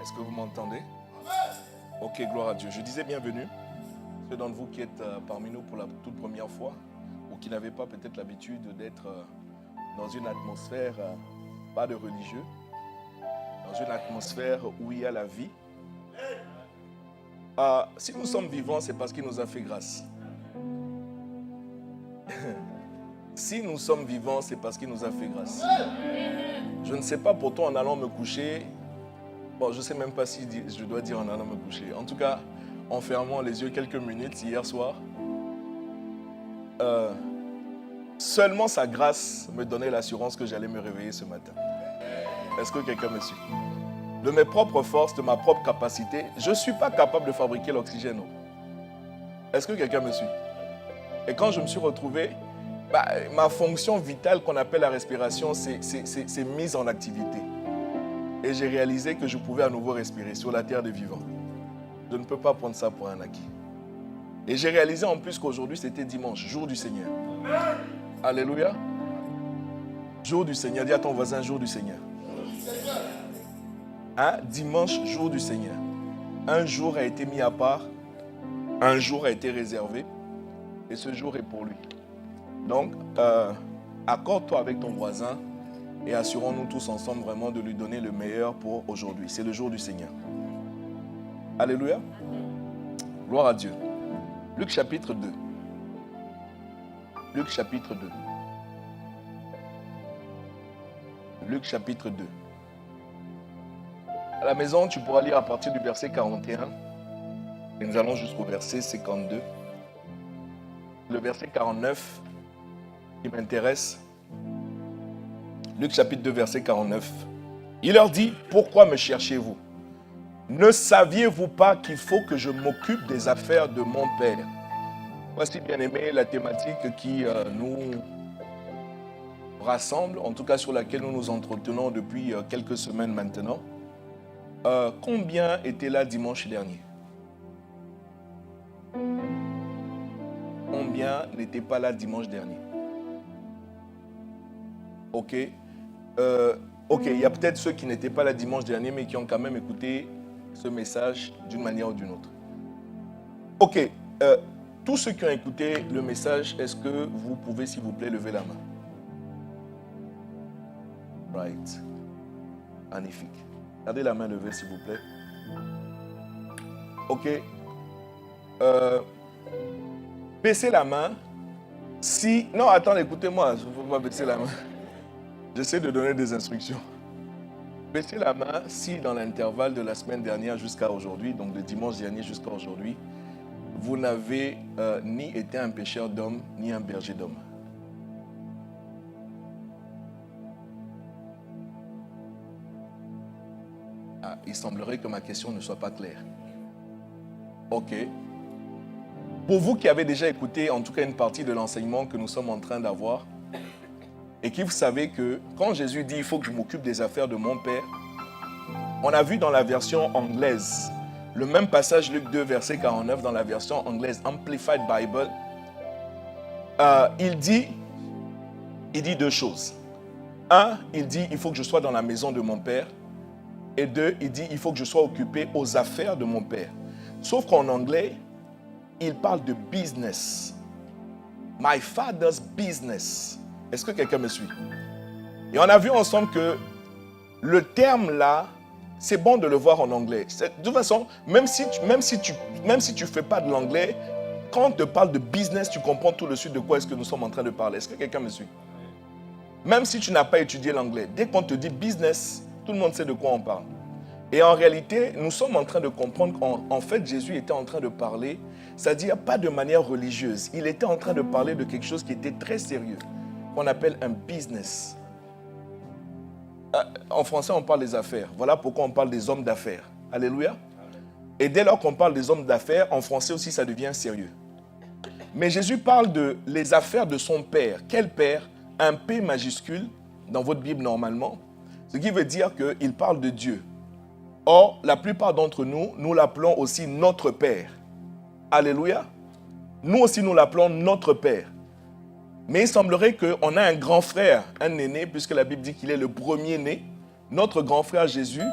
Est-ce que vous m'entendez? Ok, gloire à Dieu. Je disais bienvenue. Ceux d'entre vous qui êtes parmi nous pour la toute première fois ou qui n'avaient pas peut-être l'habitude d'être dans une atmosphère pas de religieux, dans une atmosphère où il y a la vie. Si nous sommes vivants, c'est parce qu'il nous a fait grâce. Si nous sommes vivants, c'est parce qu'il nous a fait grâce. Je ne sais pas pour toi en allant me coucher. Bon, je ne sais même pas si je dois dire en allant me coucher. En tout cas, en fermant les yeux quelques minutes hier soir, seulement sa grâce me donnait l'assurance que j'allais me réveiller ce matin. Est-ce que quelqu'un me suit? De mes propres forces, de ma propre capacité, je ne suis pas capable de fabriquer l'oxygène. Est-ce que quelqu'un me suit? Et quand je me suis retrouvé, ma fonction vitale qu'on appelle la respiration, c'est mise en activité. Et j'ai réalisé que je pouvais à nouveau respirer sur la terre des vivants. Je ne peux pas prendre ça pour un acquis. Et j'ai réalisé en plus qu'aujourd'hui, c'était dimanche, jour du Seigneur. Alléluia. Jour du Seigneur. Dis à ton voisin, jour du Seigneur. Hein? Dimanche, jour du Seigneur. Un jour a été mis à part. Un jour a été réservé. Et ce jour est pour lui. Donc, accorde-toi avec ton voisin et assurons-nous tous ensemble vraiment de lui donner le meilleur pour aujourd'hui. C'est le jour du Seigneur. Alléluia. Gloire à Dieu. Luc chapitre 2. Luc chapitre 2. Luc chapitre 2. À la maison, tu pourras lire à partir du verset 41. Et nous allons jusqu'au verset 52. Le verset 49 qui m'intéresse. Luc chapitre 2, verset 49. Il leur dit, pourquoi me cherchez-vous? Ne saviez-vous pas qu'il faut que je m'occupe des affaires de mon Père? Voici, bien aimé, la thématique qui nous rassemble, en tout cas sur laquelle nous nous entretenons depuis quelques semaines maintenant. Combien étaient là dimanche dernier? Combien n'étaient pas là dimanche dernier? Ok. Il y a peut-être ceux qui n'étaient pas là dimanche dernier, mais qui ont quand même écouté ce message d'une manière ou d'une autre. Ok. Tous ceux qui ont écouté le message, est-ce que vous pouvez, s'il vous plaît, lever la main? Right. Magnifique. Gardez la main levée, s'il vous plaît. Ok. Baissez la main. Si... Non, attendez, écoutez-moi. Il ne faut pas baisser la main. J'essaie de donner des instructions. Baissez la main si dans l'intervalle de la semaine dernière jusqu'à aujourd'hui, donc de dimanche dernier jusqu'à aujourd'hui, vous n'avez ni été un pêcheur d'hommes, ni un berger d'hommes. Il semblerait que ma question ne soit pas claire. Ok. Pour vous qui avez déjà écouté en tout cas une partie de l'enseignement que nous sommes en train d'avoir, et qui vous savez que quand Jésus dit « il faut que je m'occupe des affaires de mon Père », on a vu dans la version anglaise, le même passage Luc 2, verset 49, dans la version anglaise Amplified Bible, il dit deux choses. Un, il dit « il faut que je sois dans la maison de mon Père ». Et deux, il dit « il faut que je sois occupé aux affaires de mon Père ». Sauf qu'en anglais, il parle de business. « My father's business ». Est-ce que quelqu'un me suit? Et on a vu ensemble que le terme là, c'est bon de le voir en anglais. De toute façon, même si tu ne fais pas de l'anglais, quand on te parle de business, tu comprends tout de suite de quoi est-ce que nous sommes en train de parler. Est-ce que quelqu'un me suit? Même si tu n'as pas étudié l'anglais, dès qu'on te dit business, tout le monde sait de quoi on parle. Et en réalité, nous sommes en train de comprendre qu'en fait, Jésus était en train de parler, c'est-à-dire pas de manière religieuse. Il était en train de parler de quelque chose qui était très sérieux, qu'on appelle un business. En français, on parle des affaires. Voilà pourquoi on parle des hommes d'affaires. Alléluia. Et dès lors qu'on parle des hommes d'affaires, en français aussi, ça devient sérieux. Mais Jésus parle de les affaires de son Père. Quel Père? Un P majuscule, dans votre Bible normalement. Ce qui veut dire qu'il parle de Dieu. Or, la plupart d'entre nous, nous l'appelons aussi notre Père. Alléluia. Nous aussi, nous l'appelons notre Père. Mais il semblerait qu'on a un grand frère, un aîné, puisque la Bible dit qu'il est le premier-né. Notre grand frère Jésus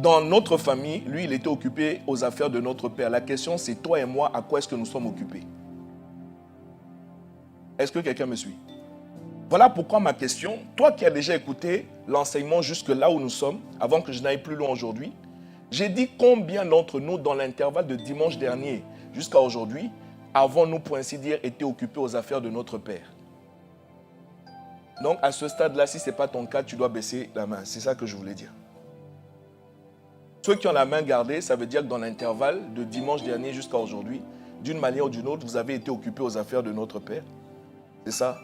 Dans notre famille, lui, il était occupé aux affaires de notre père. La question, c'est toi et moi, à quoi est-ce que nous sommes occupés? Est-ce que quelqu'un me suit? Voilà pourquoi ma question, toi qui as déjà écouté l'enseignement jusque là où nous sommes, avant que je n'aille plus loin aujourd'hui, j'ai dit combien d'entre nous, dans l'intervalle de dimanche dernier jusqu'à aujourd'hui, avons-nous, pour ainsi dire, été occupés aux affaires de notre Père? Donc, à ce stade-là, si ce n'est pas ton cas, tu dois baisser la main. C'est ça que je voulais dire. Ceux qui ont la main gardée, ça veut dire que dans l'intervalle de dimanche dernier jusqu'à aujourd'hui, d'une manière ou d'une autre, vous avez été occupés aux affaires de notre Père. C'est ça.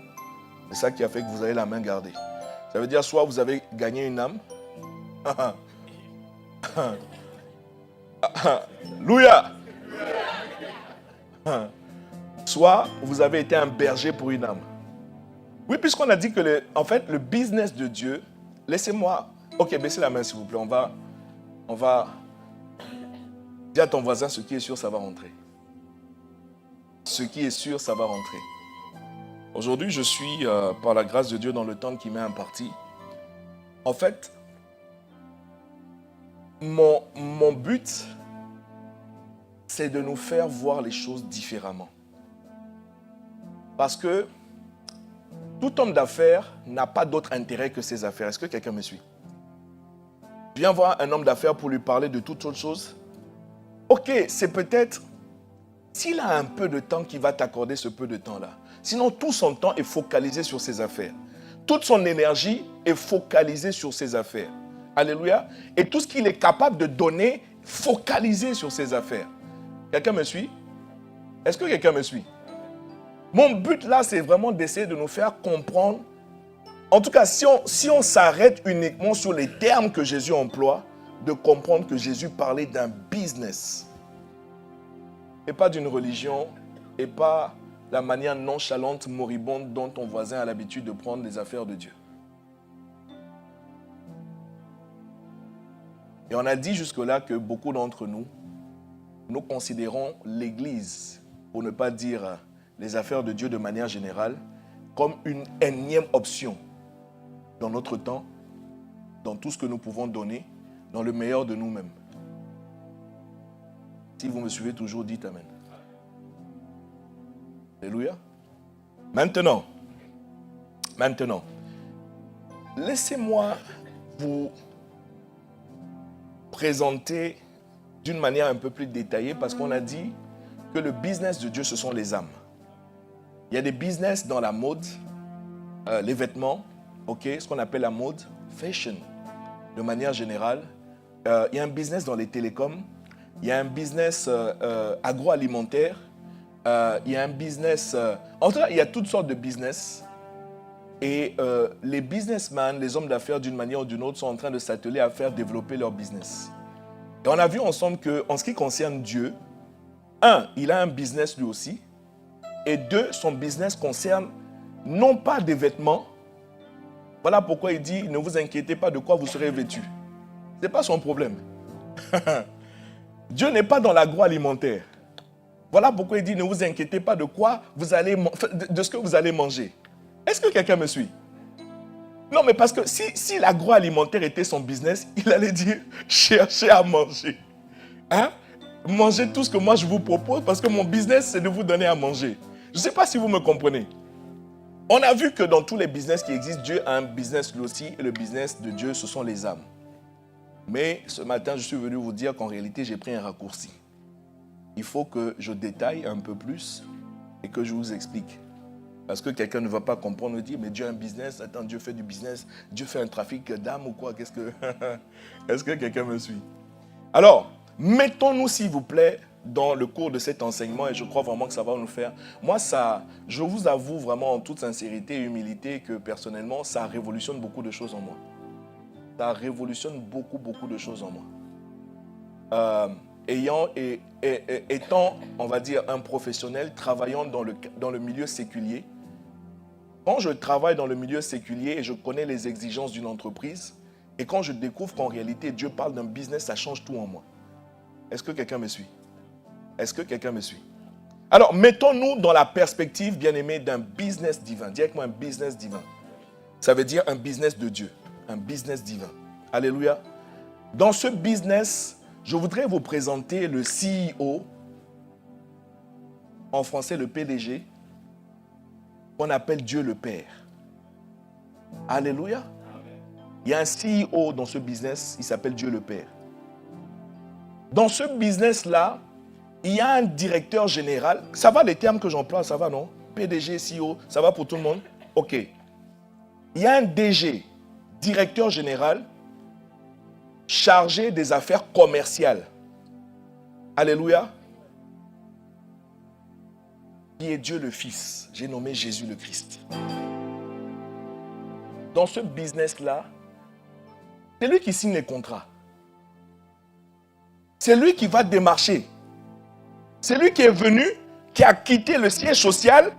C'est ça qui a fait que vous avez la main gardée. Ça veut dire soit vous avez gagné une âme. Alléluia. Soit vous avez été un berger pour une âme. Oui, puisqu'on a dit que en fait, le business de Dieu, laissez-moi... Ok, baissez la main s'il vous plaît. On va... Dis à ton voisin, ce qui est sûr, ça va rentrer. Ce qui est sûr, ça va rentrer. Aujourd'hui, je suis, par la grâce de Dieu, dans le temps qui m'est imparti. En fait, mon but, c'est de nous faire voir les choses différemment. Parce que tout homme d'affaires n'a pas d'autre intérêt que ses affaires. Est-ce que quelqu'un me suit? Je viens voir un homme d'affaires pour lui parler de toute autre chose. Ok, c'est peut-être, s'il a un peu de temps, qu'il va t'accorder ce peu de temps-là. Sinon, tout son temps est focalisé sur ses affaires. Toute son énergie est focalisée sur ses affaires. Alléluia. Et tout ce qu'il est capable de donner, focalisé sur ses affaires. Quelqu'un me suit? Est-ce que quelqu'un me suit? Mon but là, c'est vraiment d'essayer de nous faire comprendre. En tout cas, si on s'arrête uniquement sur les termes que Jésus emploie, de comprendre que Jésus parlait d'un business. Et pas d'une religion, et pas la manière nonchalante, moribonde dont ton voisin a l'habitude de prendre les affaires de Dieu. Et on a dit jusque-là que beaucoup d'entre nous, nous considérons l'Église, pour ne pas dire les affaires de Dieu de manière générale, comme une énième option dans notre temps, dans tout ce que nous pouvons donner, dans le meilleur de nous-mêmes. Si vous me suivez toujours, dites Amen. Alléluia. Maintenant, laissez-moi vous présenter d'une manière un peu plus détaillée parce qu'on a dit que le business de Dieu, ce sont les âmes. Il y a des business dans la mode, les vêtements, ce qu'on appelle la mode, fashion, de manière générale. Il y a un business dans les télécoms, il y a un business agroalimentaire, il y a un business... en tout cas, il y a toutes sortes de business. Et les businessmen, les hommes d'affaires d'une manière ou d'une autre sont en train de s'atteler à faire développer leur business. Et on a vu ensemble qu'en ce qui concerne Dieu, il a un business lui aussi. Et son business concerne non pas des vêtements. Voilà pourquoi il dit, ne vous inquiétez pas de quoi vous serez vêtus. Ce n'est pas son problème. Dieu n'est pas dans l'agroalimentaire. Voilà pourquoi il dit, ne vous inquiétez pas de quoi vous allez, de ce que vous allez manger. Est-ce que quelqu'un me suit? Non, mais parce que si l'agroalimentaire était son business, il allait dire, cherchez à manger. Mangez tout ce que moi je vous propose parce que mon business, c'est de vous donner à manger. Je ne sais pas si vous me comprenez. On a vu que dans tous les business qui existent, Dieu a un business lui aussi, et le business de Dieu, ce sont les âmes. Mais ce matin, je suis venu vous dire qu'en réalité, j'ai pris un raccourci. Il faut que je détaille un peu plus et que je vous explique. Parce que quelqu'un ne va pas comprendre et dire, mais Dieu a un business, attends, Dieu fait du business, Dieu fait un trafic d'âmes ou quoi? Est-ce que quelqu'un me suit? Alors, mettons-nous s'il vous plaît dans le cours de cet enseignement et je crois vraiment que ça va nous faire. Moi, je vous avoue vraiment en toute sincérité et humilité que personnellement, ça révolutionne beaucoup de choses en moi. Ça révolutionne beaucoup de choses en moi. Étant, on va dire, un professionnel travaillant dans le milieu séculier, quand je travaille dans le milieu séculier et je connais les exigences d'une entreprise, et quand je découvre qu'en réalité, Dieu parle d'un business, ça change tout en moi. Est-ce que quelqu'un me suit? Est-ce que quelqu'un me suit? Alors, mettons-nous dans la perspective, bien-aimé, d'un business divin. Dis avec moi un business divin. Ça veut dire un business de Dieu. Un business divin. Alléluia. Dans ce business, je voudrais vous présenter le CEO, en français le PDG, qu'on appelle Dieu le Père. Alléluia. Il y a un CEO dans ce business, il s'appelle Dieu le Père. Dans ce business-là, il y a un directeur général. Ça va les termes que j'emploie, ça va non? PDG, CEO, ça va pour tout le monde? Ok. Il y a un DG, directeur général, chargé des affaires commerciales. Alléluia. Qui est Dieu le Fils. J'ai nommé Jésus le Christ. Dans ce business-là, c'est lui qui signe les contrats. C'est lui qui va démarcher. C'est lui qui est venu, qui a quitté le siège social,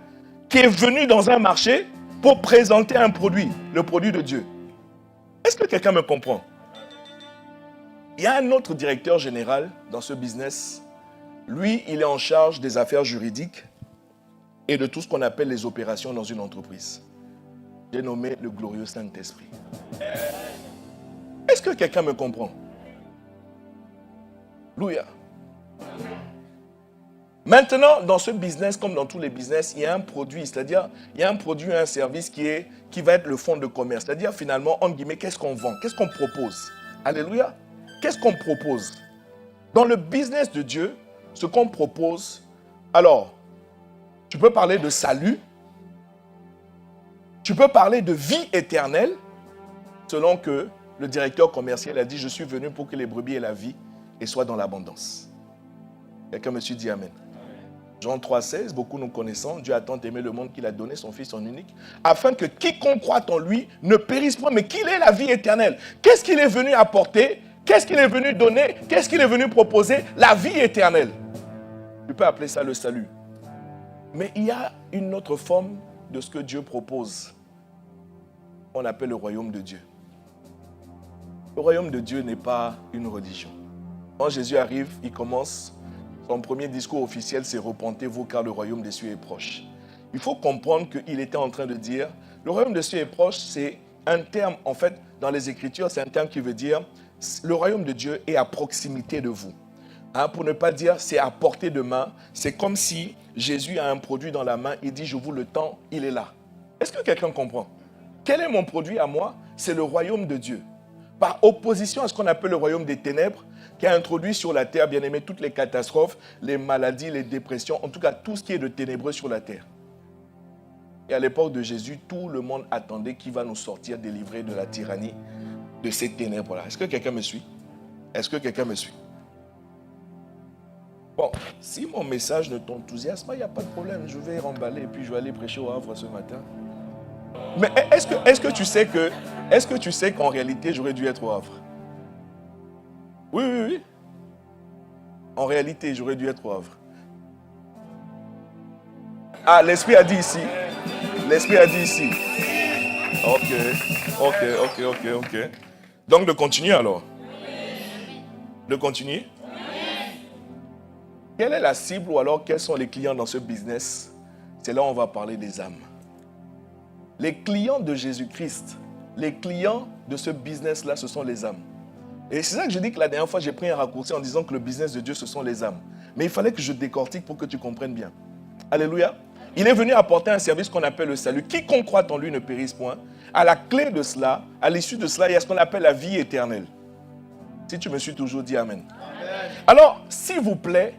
qui est venu dans un marché pour présenter un produit, le produit de Dieu. Est-ce que quelqu'un me comprend? Il y a un autre directeur général dans ce business. Lui, il est en charge des affaires juridiques et de tout ce qu'on appelle les opérations dans une entreprise. J'ai nommé le glorieux Saint-Esprit. Est-ce que quelqu'un me comprend? Alléluia. Maintenant, dans ce business, comme dans tous les business, il y a un produit, c'est-à-dire, il y a un produit, un service qui va être le fonds de commerce. C'est-à-dire, finalement, entre guillemets, qu'est-ce qu'on vend? Qu'est-ce qu'on propose? Alléluia. Qu'est-ce qu'on propose? Dans le business de Dieu, ce qu'on propose, alors, tu peux parler de salut, tu peux parler de vie éternelle, selon que le directeur commercial a dit, je suis venu pour que les brebis aient la vie et soient dans l'abondance. Quelqu'un me dit Amen. Jean 3,16, beaucoup nous connaissons, Dieu a tant aimé le monde qu'il a donné son Fils en unique, afin que quiconque croit en lui ne périsse point, mais qu'il ait la vie éternelle. Qu'est-ce qu'il est venu apporter? Qu'est-ce qu'il est venu donner? Qu'est-ce qu'il est venu proposer? La vie éternelle. Tu peux appeler ça le salut. Mais il y a une autre forme de ce que Dieu propose. On appelle le royaume de Dieu. Le royaume de Dieu n'est pas une religion. Quand Jésus arrive, il commence, son premier discours officiel, c'est « Repentez-vous car le royaume des cieux est proche ». Il faut comprendre qu'il était en train de dire, le royaume des cieux est proche, c'est un terme, en fait, dans les Écritures, c'est un terme qui veut dire, le royaume de Dieu est à proximité de vous. Hein, pour ne pas dire, c'est à portée de main, c'est comme si Jésus a un produit dans la main, il dit, je vous le tends, il est là. Est-ce que quelqu'un comprend? Quel est mon produit à moi? C'est le royaume de Dieu. Par opposition à ce qu'on appelle le royaume des ténèbres, qui a introduit sur la terre, bien aimé, toutes les catastrophes, les maladies, les dépressions, en tout cas tout ce qui est de ténébreux sur la terre. Et à l'époque de Jésus, tout le monde attendait qu'il va nous sortir, délivrer de la tyrannie, de ces ténèbres-là. Est-ce que quelqu'un me suit? Est-ce que quelqu'un me suit? Bon, si mon message ne t'enthousiasme pas, il n'y a pas de problème. Je vais remballer et puis je vais aller prêcher au Havre ce matin. Mais est-ce que tu sais qu'en réalité, j'aurais dû être au Havre? Oui. En réalité, j'aurais dû être au Havre. Ah, l'Esprit a dit ici. L'Esprit a dit ici. Ok. Donc, de continuer alors. De continuer. Quelle est la cible ou alors quels sont les clients dans ce business? C'est là où on va parler des âmes. Les clients de Jésus-Christ, les clients de ce business-là, ce sont les âmes. Et c'est ça que je dis que la dernière fois, j'ai pris un raccourci en disant que le business de Dieu, ce sont les âmes. Mais il fallait que je décortique pour que tu comprennes bien. Alléluia. Il est venu apporter un service qu'on appelle le salut. Quiconque croit en lui ne périsse point. À la clé de cela, à l'issue de cela, il y a ce qu'on appelle la vie éternelle. Si tu me suis toujours dit Amen. Alors, s'il vous plaît,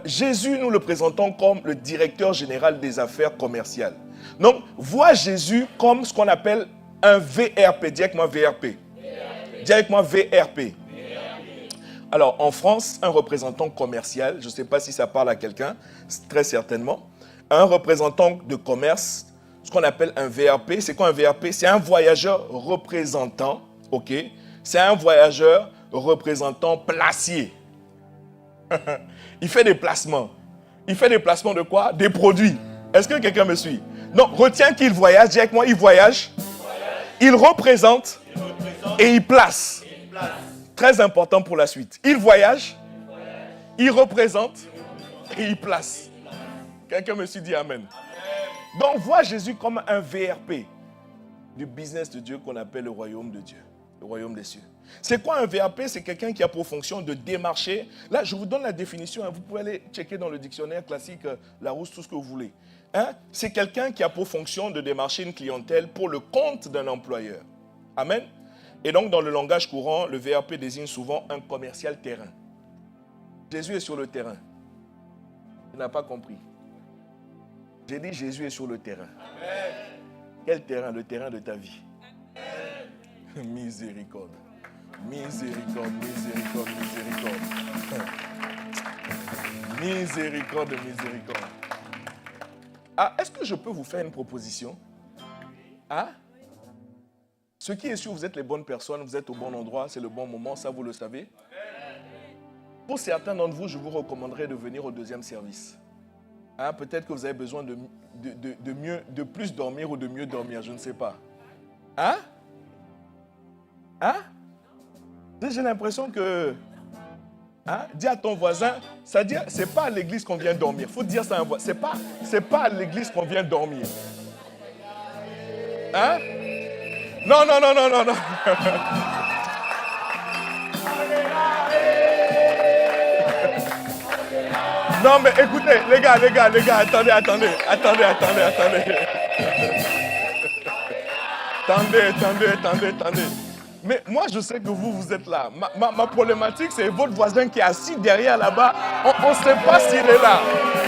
Jésus, nous le présentons comme le directeur général des affaires commerciales. Donc, vois Jésus comme ce qu'on appelle un VRP. Dis avec moi VRP. Dis avec moi VRP. Alors, en France, un représentant commercial, je ne sais pas si ça parle à quelqu'un, très certainement, un représentant de commerce, ce qu'on appelle un VRP. C'est quoi un VRP? C'est un voyageur représentant, ok? C'est un voyageur représentant placier. Il fait des placements. Il fait des placements de quoi? Des produits. Est-ce que quelqu'un me suit? Non, retiens qu'il voyage. Dis avec moi, il voyage. Il représente et il place. Très important pour la suite. Il voyage, il représente et il place. Quelqu'un me suit, dit Amen. Donc, vois Jésus comme un VRP du business de Dieu qu'on appelle le royaume de Dieu, le royaume des cieux. C'est quoi un VAP? C'est quelqu'un qui a pour fonction de démarcher. Là, je vous donne la définition. Vous pouvez aller checker dans le dictionnaire classique, Larousse, tout ce que vous voulez. C'est quelqu'un qui a pour fonction de démarcher une clientèle pour le compte d'un employeur. Amen. Et donc, dans le langage courant, le VAP désigne souvent un commercial terrain. Jésus est sur le terrain. Tu n'as pas compris. J'ai dit Jésus est sur le terrain. Amen. Quel terrain? Le terrain de ta vie. Amen. Miséricorde. Miséricorde, miséricorde, miséricorde. Miséricorde, miséricorde. Est-ce que je peux vous faire une proposition? Ce qui est sûr, vous êtes les bonnes personnes, vous êtes au bon endroit, c'est le bon moment, ça vous le savez. Pour certains d'entre vous, je vous recommanderais de venir au deuxième service. Peut-être que vous avez besoin de plus dormir ou de mieux dormir, je ne sais pas. J'ai l'impression que... dis à ton voisin, c'est-à-dire, c'est pas à l'église qu'on vient dormir. Il faut dire ça à un voisin. C'est pas à l'église qu'on vient dormir. Non. Non, mais écoutez, les gars, attendez. Attendez. Mais moi, je sais que vous êtes là. Ma problématique, c'est votre voisin qui est assis derrière là-bas. On ne sait pas s'il est là.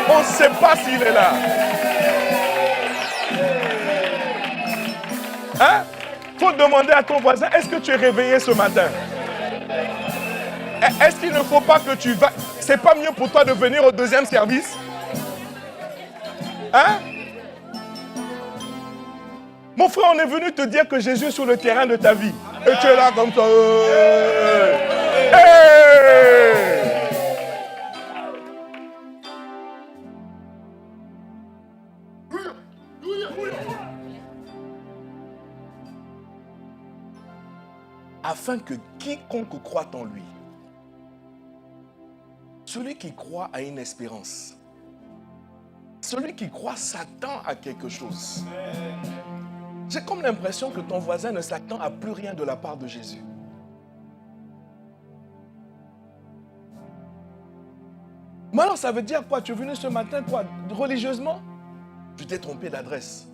On ne sait pas s'il est là. Faut demander à ton voisin, est-ce que tu es réveillé ce matin? Est-ce qu'il ne faut pas que tu vas... C'est pas mieux pour toi de venir au deuxième service? Mon frère, on est venu te dire que Jésus est sur le terrain de ta vie. Et tu es là comme ça. Afin que quiconque croit en lui, celui qui croit a une espérance. Celui qui croit s'attend à quelque chose. J'ai comme l'impression que ton voisin ne s'attend à plus rien de la part de Jésus. Mais alors ça veut dire quoi? Tu es venu ce matin quoi? Religieusement? Tu t'es trompé d'adresse.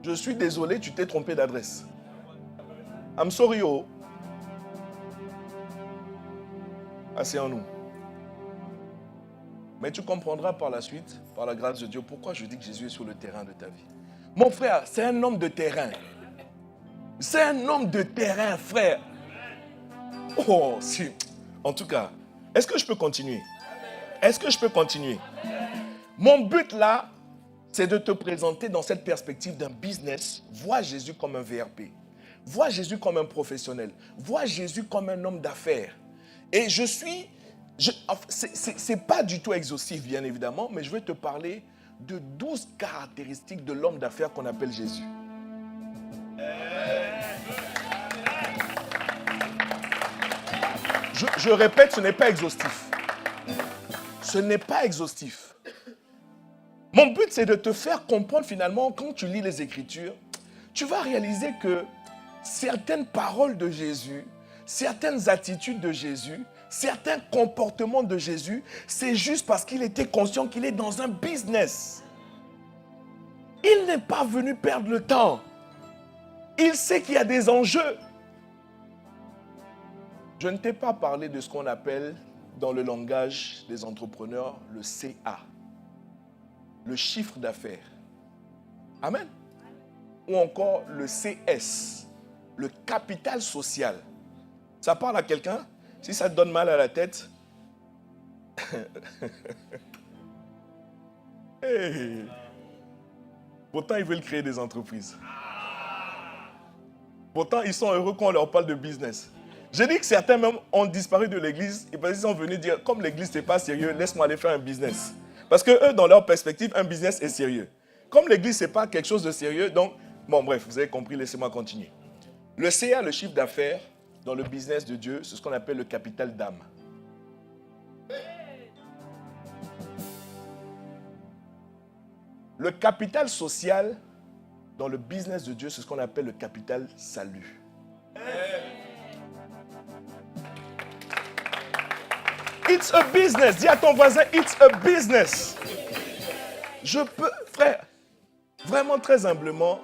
Je suis désolé, tu t'es trompé d'adresse. I'm sorry, oh. Asseyons-nous. Mais tu comprendras par la suite, par la grâce de Dieu, pourquoi je dis que Jésus est sur le terrain de ta vie. Mon frère, c'est un homme de terrain. C'est un homme de terrain, frère. Oh, si. En tout cas, est-ce que je peux continuer? Mon but là, c'est de te présenter dans cette perspective d'un business. Vois Jésus comme un VRP. Vois Jésus comme un professionnel. Vois Jésus comme un homme d'affaires. Et c'est pas du tout exhaustif, bien évidemment, mais je vais te parler de 12 caractéristiques de l'homme d'affaires qu'on appelle Jésus. Je répète, ce n'est pas exhaustif. Ce n'est pas exhaustif. Mon but, c'est de te faire comprendre finalement, quand tu lis les Écritures, tu vas réaliser que certaines paroles de Jésus, certaines attitudes de Jésus, certains comportements de Jésus, c'est juste parce qu'il était conscient qu'il est dans un business. Il n'est pas venu perdre le temps. Il sait qu'il y a des enjeux. Je ne t'ai pas parlé de ce qu'on appelle dans le langage des entrepreneurs le CA, le chiffre d'affaires. Amen. Ou encore le CS, le capital social. Ça parle à quelqu'un? Si ça te donne mal à la tête, hey. Pourtant ils veulent créer des entreprises. Pourtant ils sont heureux quand on leur parle de business. J'ai dit que certains même ont disparu de l'église et parce qu'ils sont venus dire, comme l'église n'est pas sérieux, laisse-moi aller faire un business. Parce que eux, dans leur perspective, un business est sérieux. Comme l'église n'est pas quelque chose de sérieux, donc, bon bref, vous avez compris, laissez-moi continuer. Le CA, le chiffre d'affaires, dans le business de Dieu, c'est ce qu'on appelle le capital d'âme. Le capital social, dans le business de Dieu, c'est ce qu'on appelle le capital salut. It's a business. Dis à ton voisin, it's a business. Je peux, frère, vraiment très humblement,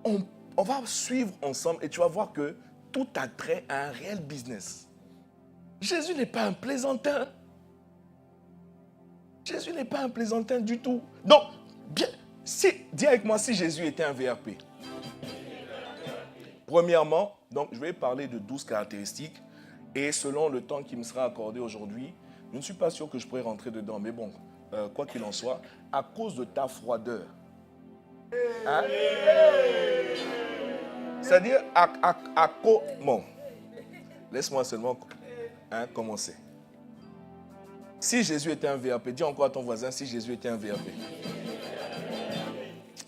on va suivre ensemble et tu vas voir que tout a trait à un réel business. Jésus n'est pas un plaisantin. Jésus n'est pas un plaisantin du tout. Donc, bien, dis avec moi si Jésus était un VRP. Premièrement, donc, je vais parler de 12 caractéristiques et selon le temps qui me sera accordé aujourd'hui, je ne suis pas sûr que je pourrai rentrer dedans. Mais bon, quoi qu'il en soit, à cause de ta froideur, hein? C'est-à-dire, bon, laisse-moi seulement commencer. Si Jésus était un VRP, dis encore à ton voisin si Jésus était un VRP.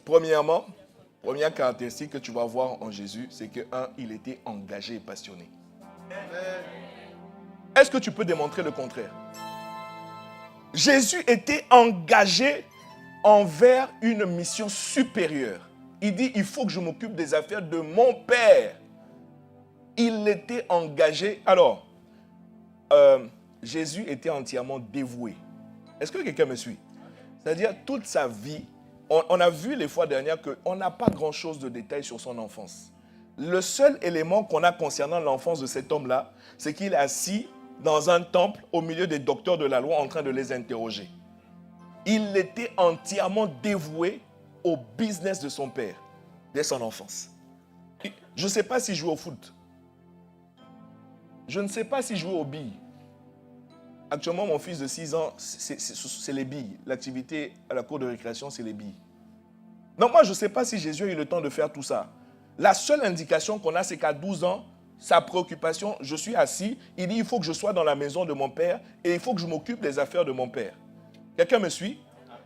Premièrement, première caractéristique que tu vas voir en Jésus, c'est que, il était engagé et passionné. Est-ce que tu peux démontrer le contraire? Jésus était engagé envers une mission supérieure. Il dit, il faut que je m'occupe des affaires de mon Père. Il était engagé. Alors, Jésus était entièrement dévoué. Est-ce que quelqu'un me suit? C'est-à-dire, toute sa vie, on a vu les fois dernières qu'on n'a pas grand-chose de détails sur son enfance. Le seul élément qu'on a concernant l'enfance de cet homme-là, c'est qu'il est assis dans un temple au milieu des docteurs de la loi en train de les interroger. Il était entièrement dévoué au business de son père, dès son enfance. Je ne sais pas s'il jouait au foot. Je ne sais pas s'il jouait aux billes. Actuellement, mon fils de 6 ans, c'est les billes. L'activité à la cour de récréation, c'est les billes. Donc moi, je ne sais pas si Jésus a eu le temps de faire tout ça. La seule indication qu'on a, c'est qu'à 12 ans, sa préoccupation, je suis assis, il dit, il faut que je sois dans la maison de mon père et il faut que je m'occupe des affaires de mon père. Quelqu'un me suit?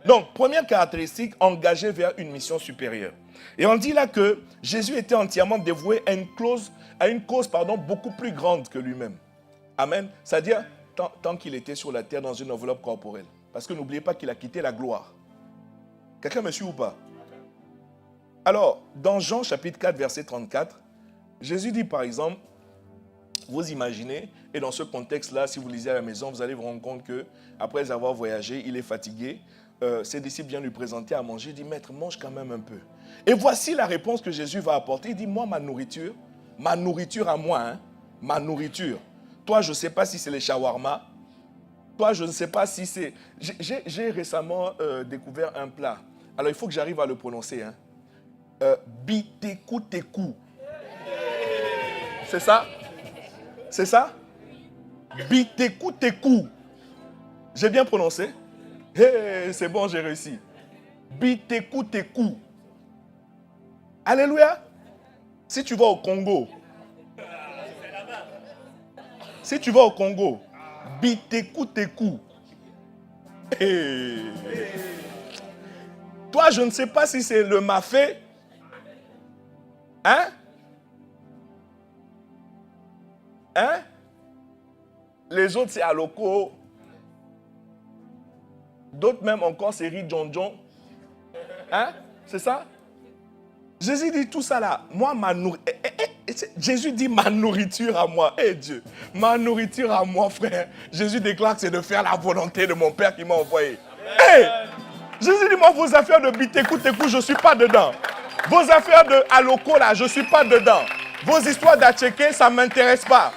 Donc, première caractéristique, engagé vers une mission supérieure. Et on dit là que Jésus était entièrement dévoué à une cause beaucoup plus grande que lui-même. Amen. C'est-à-dire, tant qu'il était sur la terre dans une enveloppe corporelle. Parce que n'oubliez pas qu'il a quitté la gloire. Quelqu'un me suit ou pas? Alors, dans Jean chapitre 4, verset 34, Jésus dit par exemple, vous imaginez, et dans ce contexte-là, si vous lisez à la maison, vous allez vous rendre compte qu'après avoir voyagé, il est fatigué. Ses disciples viennent lui présenter à manger. Il dit, maître, mange quand même un peu. Et voici la réponse que Jésus va apporter. Il dit, moi, ma nourriture à moi, ma nourriture. Toi, je ne sais pas si c'est les shawarma. Toi, je ne sais pas si c'est... J'ai récemment découvert un plat. Alors, il faut que j'arrive à le prononcer. Biteku teku. C'est ça? C'est ça? Biteku teku. J'ai bien prononcé? Hey, c'est bon, j'ai réussi. Biteku teku. Alléluia. Si tu vas au Congo, Biteku teku. Hey. Toi, je ne sais pas si c'est le mafé. Hein? Les autres, c'est aloko. D'autres même encore, c'est ridjonjon. C'est ça? Jésus dit tout ça là. Moi, Jésus dit ma nourriture à moi. Dieu, ma nourriture à moi, frère. Jésus déclare que c'est de faire la volonté de mon Père qui m'a envoyé. Jésus dit, moi, vos affaires de biteku, je ne suis pas dedans. Vos affaires de aloko là, je ne suis pas dedans. Vos histoires d'atchéké, ça ne m'intéresse pas.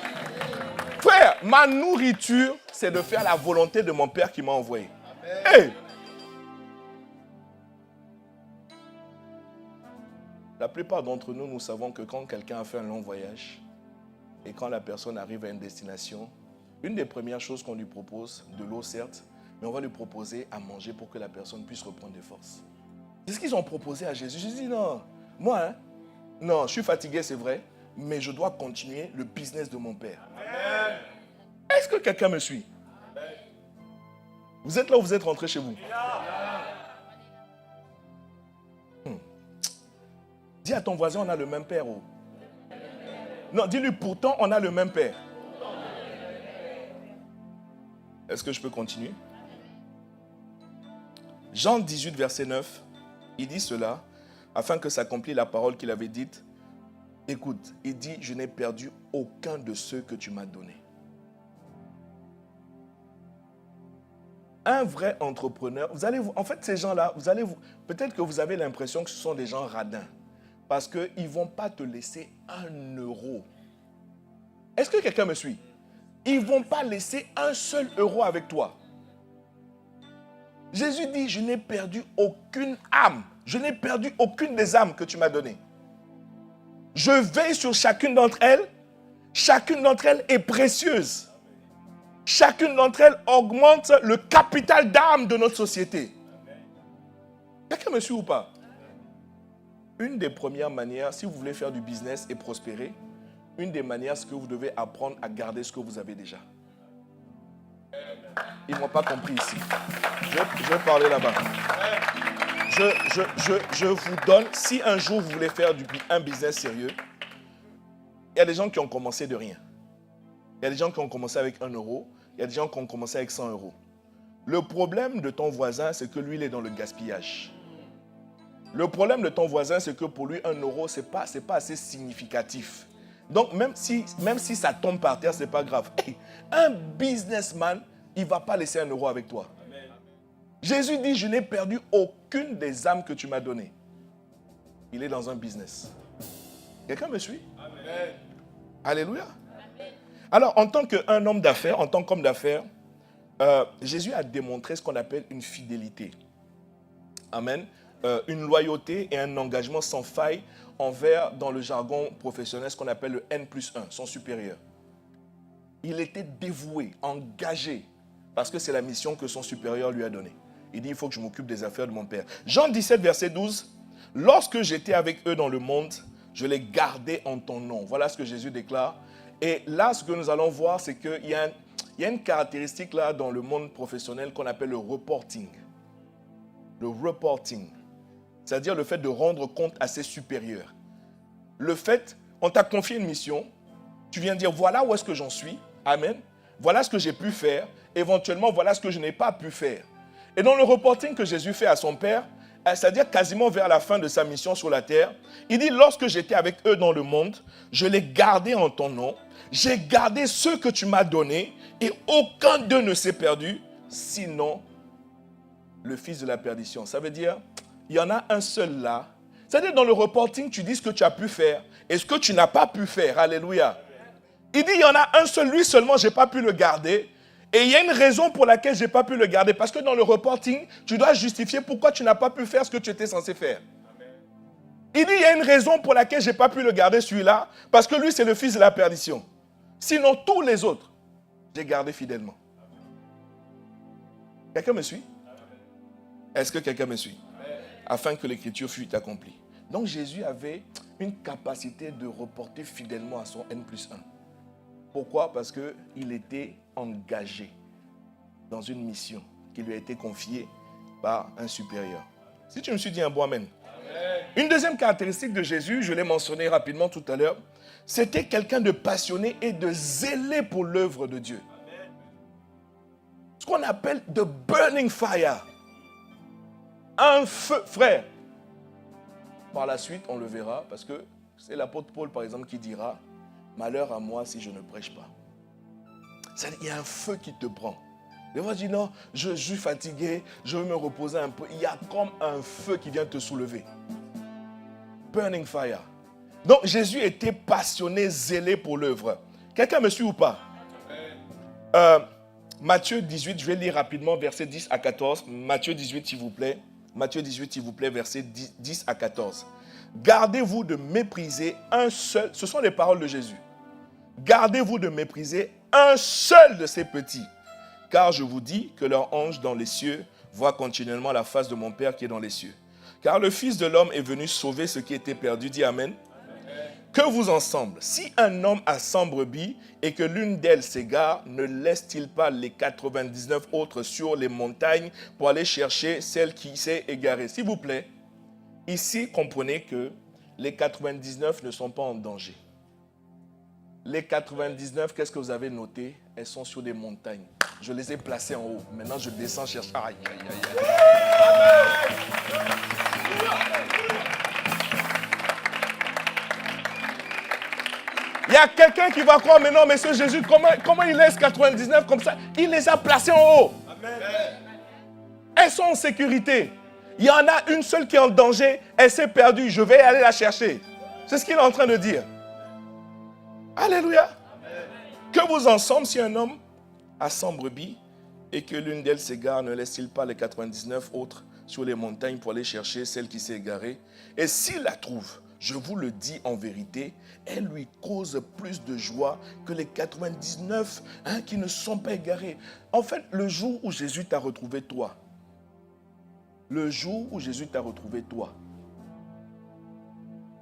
Frère, ma nourriture, c'est de faire la volonté de mon Père qui m'a envoyé. La plupart d'entre nous, nous savons que quand quelqu'un a fait un long voyage et quand la personne arrive à une destination, une des premières choses qu'on lui propose, de l'eau certes, mais on va lui proposer à manger pour que la personne puisse reprendre des forces. C'est ce qu'ils ont proposé à Jésus. Jésus dit non, moi, non, je suis fatigué, c'est vrai, mais je dois continuer le business de mon Père. Amen. Est-ce que quelqu'un me suit? Amen. Vous êtes là ou vous êtes rentré chez vous? Dis à ton voisin, on a le même Père. Oh. Non, dis-lui, pourtant, on a le même Père. Est-ce que je peux continuer? Jean 18, verset 9, il dit cela, afin que s'accomplisse la parole qu'il avait dite. Écoute, il dit, je n'ai perdu aucun de ceux que tu m'as donnés. Un vrai entrepreneur, en fait, ces gens-là, peut-être que vous avez l'impression que ce sont des gens radins. Parce qu'ils ne vont pas te laisser 1 euro. Est-ce que quelqu'un me suit? Ils ne vont pas laisser 1 seul euro avec toi. Jésus dit, je n'ai perdu aucune âme. Je n'ai perdu aucune des âmes que tu m'as données. Je veille sur chacune d'entre elles. Chacune d'entre elles est précieuse. Chacune d'entre elles augmente le capital d'âme de notre société. Quelqu'un me suit ou pas? Une des premières manières, si vous voulez faire du business et prospérer, une des manières, c'est que vous devez apprendre à garder ce que vous avez déjà. Ils ne m'ont pas compris ici. Je vais parler là-bas. Je vous donne, si un jour vous voulez faire un business sérieux, il y a des gens qui ont commencé de rien. Il y a des gens qui ont commencé avec 1 euro. Il y a des gens qui ont commencé avec 100 euros. Le problème de ton voisin, c'est que lui, il est dans le gaspillage. Le problème de ton voisin, c'est que pour lui, 1 euro, ce n'est pas assez significatif. Donc, même si ça tombe par terre, ce n'est pas grave. Hey, un businessman, il ne va pas laisser 1 euro avec toi. Amen. Jésus dit, je n'ai perdu aucune des âmes que tu m'as données. Il est dans un business. Quelqu'un me suit? Amen. Alléluia. Amen. Alors, en tant qu'un homme d'affaires, en tant qu'homme d'affaires, Jésus a démontré ce qu'on appelle une fidélité. Amen. Une loyauté et un engagement sans faille envers, dans le jargon professionnel, ce qu'on appelle le N+1, son supérieur. Il était dévoué, engagé, parce que c'est la mission que son supérieur lui a donnée. Il dit, il faut que je m'occupe des affaires de mon Père. Jean 17, verset 12, « Lorsque j'étais avec eux dans le monde, je les gardais en ton nom. » Voilà ce que Jésus déclare. Et là, ce que nous allons voir, c'est qu'il y a une caractéristique là dans le monde professionnel qu'on appelle le reporting. Le reporting. C'est-à-dire le fait de rendre compte à ses supérieurs. Le fait, on t'a confié une mission, tu viens dire voilà où est-ce que j'en suis, amen, voilà ce que j'ai pu faire, éventuellement voilà ce que je n'ai pas pu faire. Et dans le reporting que Jésus fait à son Père, c'est-à-dire quasiment vers la fin de sa mission sur la terre, il dit lorsque j'étais avec eux dans le monde, je les gardais en ton nom, j'ai gardé ceux que tu m'as donnés et aucun d'eux ne s'est perdu, sinon le fils de la perdition. Ça veut dire il y en a un seul là. C'est-à-dire dans le reporting, tu dis ce que tu as pu faire et ce que tu n'as pas pu faire. Alléluia. Il dit, il y en a un seul, lui seulement, je n'ai pas pu le garder. Et il y a une raison pour laquelle je n'ai pas pu le garder. Parce que dans le reporting, tu dois justifier pourquoi tu n'as pas pu faire ce que tu étais censé faire. Amen. Il dit, il y a une raison pour laquelle je n'ai pas pu le garder celui-là. Parce que lui, c'est le fils de la perdition. Sinon, tous les autres, j'ai gardé fidèlement. Quelqu'un me suit? Est-ce que quelqu'un me suit? Afin que l'écriture fût accomplie. Donc Jésus avait une capacité de reporter fidèlement à son N+1. Pourquoi? Parce qu'il était engagé dans une mission qui lui a été confiée par un supérieur. Si tu me suis dit un bon amen. Amen. Une deuxième caractéristique de Jésus, je l'ai mentionné rapidement tout à l'heure, c'était quelqu'un de passionné et de zélé pour l'œuvre de Dieu. Amen. Ce qu'on appelle the burning fire. Un feu, frère. Par la suite, on le verra, parce que c'est l'apôtre Paul, par exemple, qui dira « Malheur à moi si je ne prêche pas ». C'est-à-dire, il y a un feu qui te prend. Des fois, tu dis « Non, je suis fatigué, je veux me reposer un peu ». Il y a comme un feu qui vient te soulever. Burning fire. Donc, Jésus était passionné, zélé pour l'œuvre. Quelqu'un me suit ou pas? Matthieu 18, je vais lire rapidement, versets 10 à 14. Matthieu 18, s'il vous plaît. Matthieu 18, s'il vous plaît, versets 10 à 14. Gardez-vous de mépriser un seul, ce sont les paroles de Jésus. Gardez-vous de mépriser un seul de ces petits, car je vous dis que leur ange dans les cieux voit continuellement la face de mon Père qui est dans les cieux. Car le Fils de l'homme est venu sauver ce qui était perdu. Dis Amen. Que vous ensemble, si un homme a 100 brebis et que l'une d'elles s'égare, ne laisse-t-il pas les 99 autres sur les montagnes pour aller chercher celle qui s'est égarée? S'il vous plaît, ici, comprenez que les 99 ne sont pas en danger. Les 99, qu'est-ce que vous avez noté? Elles sont sur des montagnes. Je les ai placées en haut. Maintenant, je descends chercher. Aïe, aïe, aïe, aïe. Il y a quelqu'un qui va croire, mais non, mais ce Jésus, comment il laisse 99 comme ça? Il les a placés en haut. Amen. Elles sont en sécurité. Il y en a une seule qui est en danger. Elle s'est perdue. Je vais aller la chercher. C'est ce qu'il est en train de dire. Alléluia. Que vous ensemble, si un homme a 100 brebis et que l'une d'elles s'égare, ne laisse-t-il pas les 99 autres sur les montagnes pour aller chercher celle qui s'est égarée? Et s'il la trouve, je vous le dis en vérité, elle lui cause plus de joie que les 99 qui ne sont pas égarés. En fait, le jour où Jésus t'a retrouvé toi,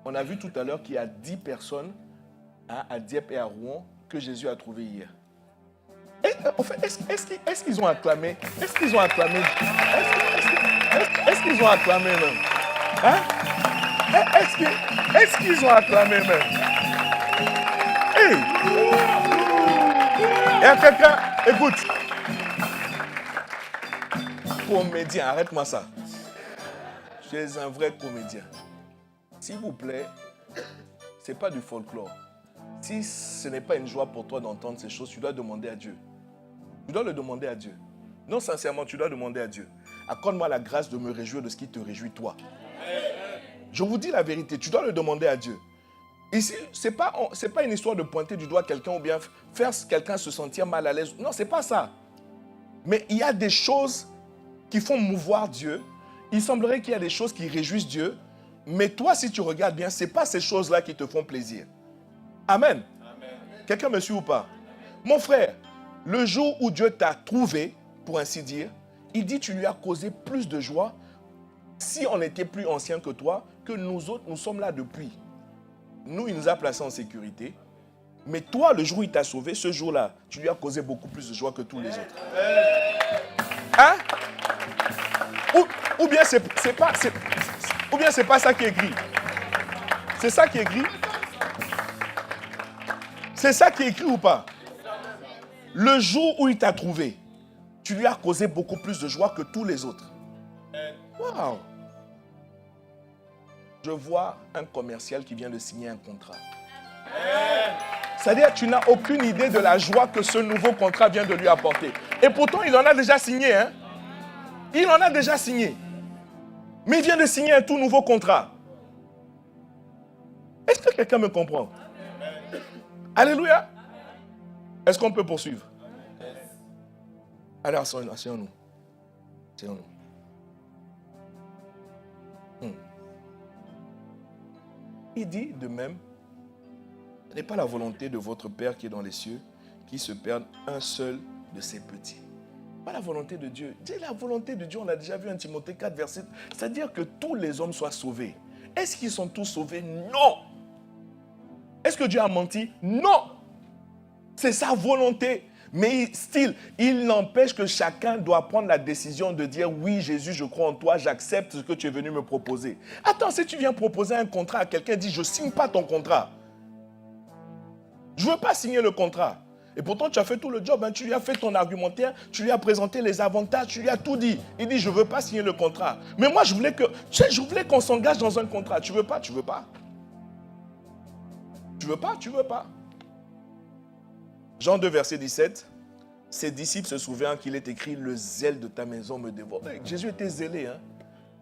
on a vu tout à l'heure qu'il y a 10 personnes à Dieppe et à Rouen que Jésus a trouvé hier. En fait, est-ce qu'ils ont acclamé? Est-ce qu'ils ont acclamé? Est-ce qu'ils ont acclamé même? Est-ce qu'ils ont acclamé même? Hey! Il y a quelqu'un, écoute. Comédien, arrête-moi ça. Tu es un vrai comédien. S'il vous plaît, ce n'est pas du folklore. Si ce n'est pas une joie pour toi d'entendre ces choses, tu dois demander à Dieu. Tu dois le demander à Dieu. Non, sincèrement, tu dois demander à Dieu. Accorde-moi la grâce de me réjouir de ce qui te réjouit toi. Je vous dis la vérité, tu dois le demander à Dieu. Ici, ce n'est pas une histoire de pointer du doigt quelqu'un ou bien faire quelqu'un se sentir mal à l'aise. Non, ce n'est pas ça. Mais il y a des choses qui font mouvoir Dieu. Il semblerait qu'il y a des choses qui réjouissent Dieu. Mais toi, si tu regardes bien, ce n'est pas ces choses-là qui te font plaisir. Amen. Amen. Quelqu'un me suit ou pas? Mon frère, le jour où Dieu t'a trouvé, pour ainsi dire, il dit tu lui as causé plus de joie si on était plus ancien que toi, que nous autres, nous sommes là depuis. Nous, il nous a placés en sécurité. Mais toi, le jour où il t'a sauvé, ce jour-là, tu lui as causé beaucoup plus de joie que tous les autres. Hein? Ou bien c'est pas ça qui est écrit. C'est ça qui est écrit. C'est ça qui est écrit ou pas? Le jour où il t'a trouvé, tu lui as causé beaucoup plus de joie que tous les autres. Waouh! Je vois un commercial qui vient de signer un contrat. C'est-à-dire, tu n'as aucune idée de la joie que ce nouveau contrat vient de lui apporter. Et pourtant, il en a déjà signé. Hein? Il en a déjà signé. Mais il vient de signer un tout nouveau contrat. Est-ce que quelqu'un me comprend? Alléluia. Est-ce qu'on peut poursuivre? Allez, asseyons-nous. Asseyons-nous. Il dit de même, ce n'est pas la volonté de votre Père qui est dans les cieux qui se perde un seul de ses petits. Pas la volonté de Dieu. Dis la volonté de Dieu, on l'a déjà vu en Timothée 4, verset. C'est-à-dire que tous les hommes soient sauvés. Est-ce qu'ils sont tous sauvés? Non. Est-ce que Dieu a menti? Non. C'est sa volonté. Mais il n'empêche que chacun doit prendre la décision de dire oui, Jésus, je crois en toi, j'accepte ce que tu es venu me proposer. Attends, si tu viens proposer un contrat à quelqu'un, dis je ne signe pas ton contrat. Je ne veux pas signer le contrat. Et pourtant, tu as fait tout le job, hein. Tu lui as fait ton argumentaire, tu lui as présenté les avantages, tu lui as tout dit. Il dit, je ne veux pas signer le contrat. Mais moi, je voulais qu'on s'engage dans un contrat. Tu ne veux pas, tu ne veux pas. Tu ne veux pas, tu ne veux pas. Jean 2, verset 17. Ses disciples se souviennent qu'il est écrit, le zèle de ta maison me dévore. Jésus était zélé, hein.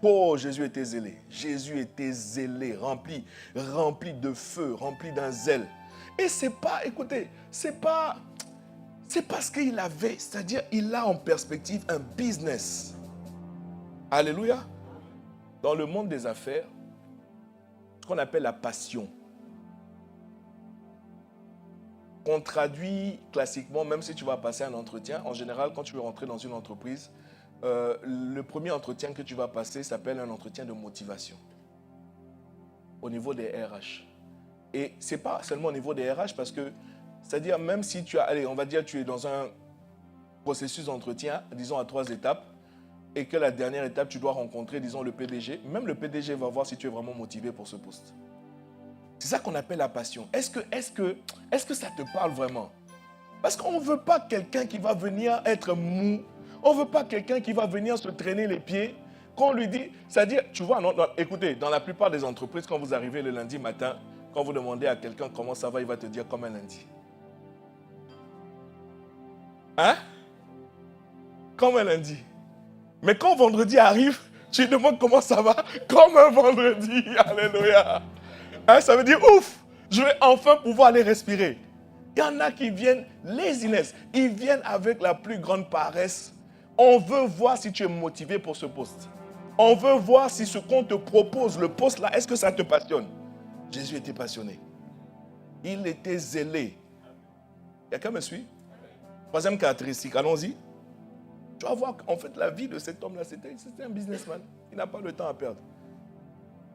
Oh, Jésus était zélé. Jésus était zélé, rempli de feu, rempli d'un zèle. Et c'est pas, écoutez, c'est parce qu'il avait, c'est-à-dire il a en perspective un business. Alléluia. Dans le monde des affaires, ce qu'on appelle la passion, qu'on traduit classiquement, même si tu vas passer un entretien, en général, quand tu veux rentrer dans une entreprise, le premier entretien que tu vas passer s'appelle un entretien de motivation au niveau des RH. Et ce n'est pas seulement au niveau des RH parce que, c'est-à-dire même si tu as, allez, on va dire tu es dans un processus d'entretien, disons à 3 étapes, et que la dernière étape, tu dois rencontrer, disons, le PDG, même le PDG va voir si tu es vraiment motivé pour ce poste. C'est ça qu'on appelle la passion. Est-ce que ça te parle vraiment? Parce qu'on ne veut pas quelqu'un qui va venir être mou. On ne veut pas quelqu'un qui va venir se traîner les pieds. Qu'on lui dit, c'est-à-dire, tu vois, écoutez, dans la plupart des entreprises, quand vous arrivez le lundi matin, quand vous demandez à quelqu'un comment ça va, il va te dire comme un lundi. Hein? Comme un lundi. Mais quand vendredi arrive, tu lui demandes comment ça va, comme un vendredi. Alléluia. Hein, ça veut dire, ouf, je vais enfin pouvoir aller respirer. Il y en a qui viennent, laziness, ils viennent avec la plus grande paresse. On veut voir si tu es motivé pour ce poste. On veut voir si ce qu'on te propose, le poste là, est-ce que ça te passionne? Jésus était passionné. Il était zélé. Quelqu'un me suit? Troisième caractéristique, allons-y. Tu vas voir qu'en fait, la vie de cet homme-là, c'était un businessman. Il n'a pas le temps à perdre.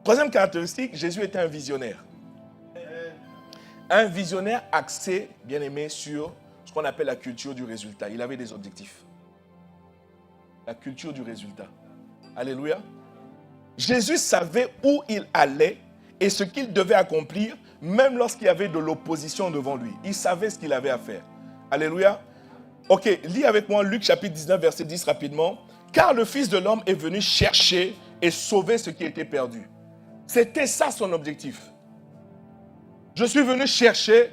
Troisième caractéristique, Jésus était un visionnaire. Un visionnaire axé, bien aimé, sur ce qu'on appelle la culture du résultat. Il avait des objectifs. La culture du résultat. Alléluia. Jésus savait où il allait et ce qu'il devait accomplir, même lorsqu'il y avait de l'opposition devant lui. Il savait ce qu'il avait à faire. Alléluia. Ok, lis avec moi Luc chapitre 19, verset 10 rapidement. Car le Fils de l'homme est venu chercher et sauver ce qui était perdu. C'était ça son objectif. Je suis venu chercher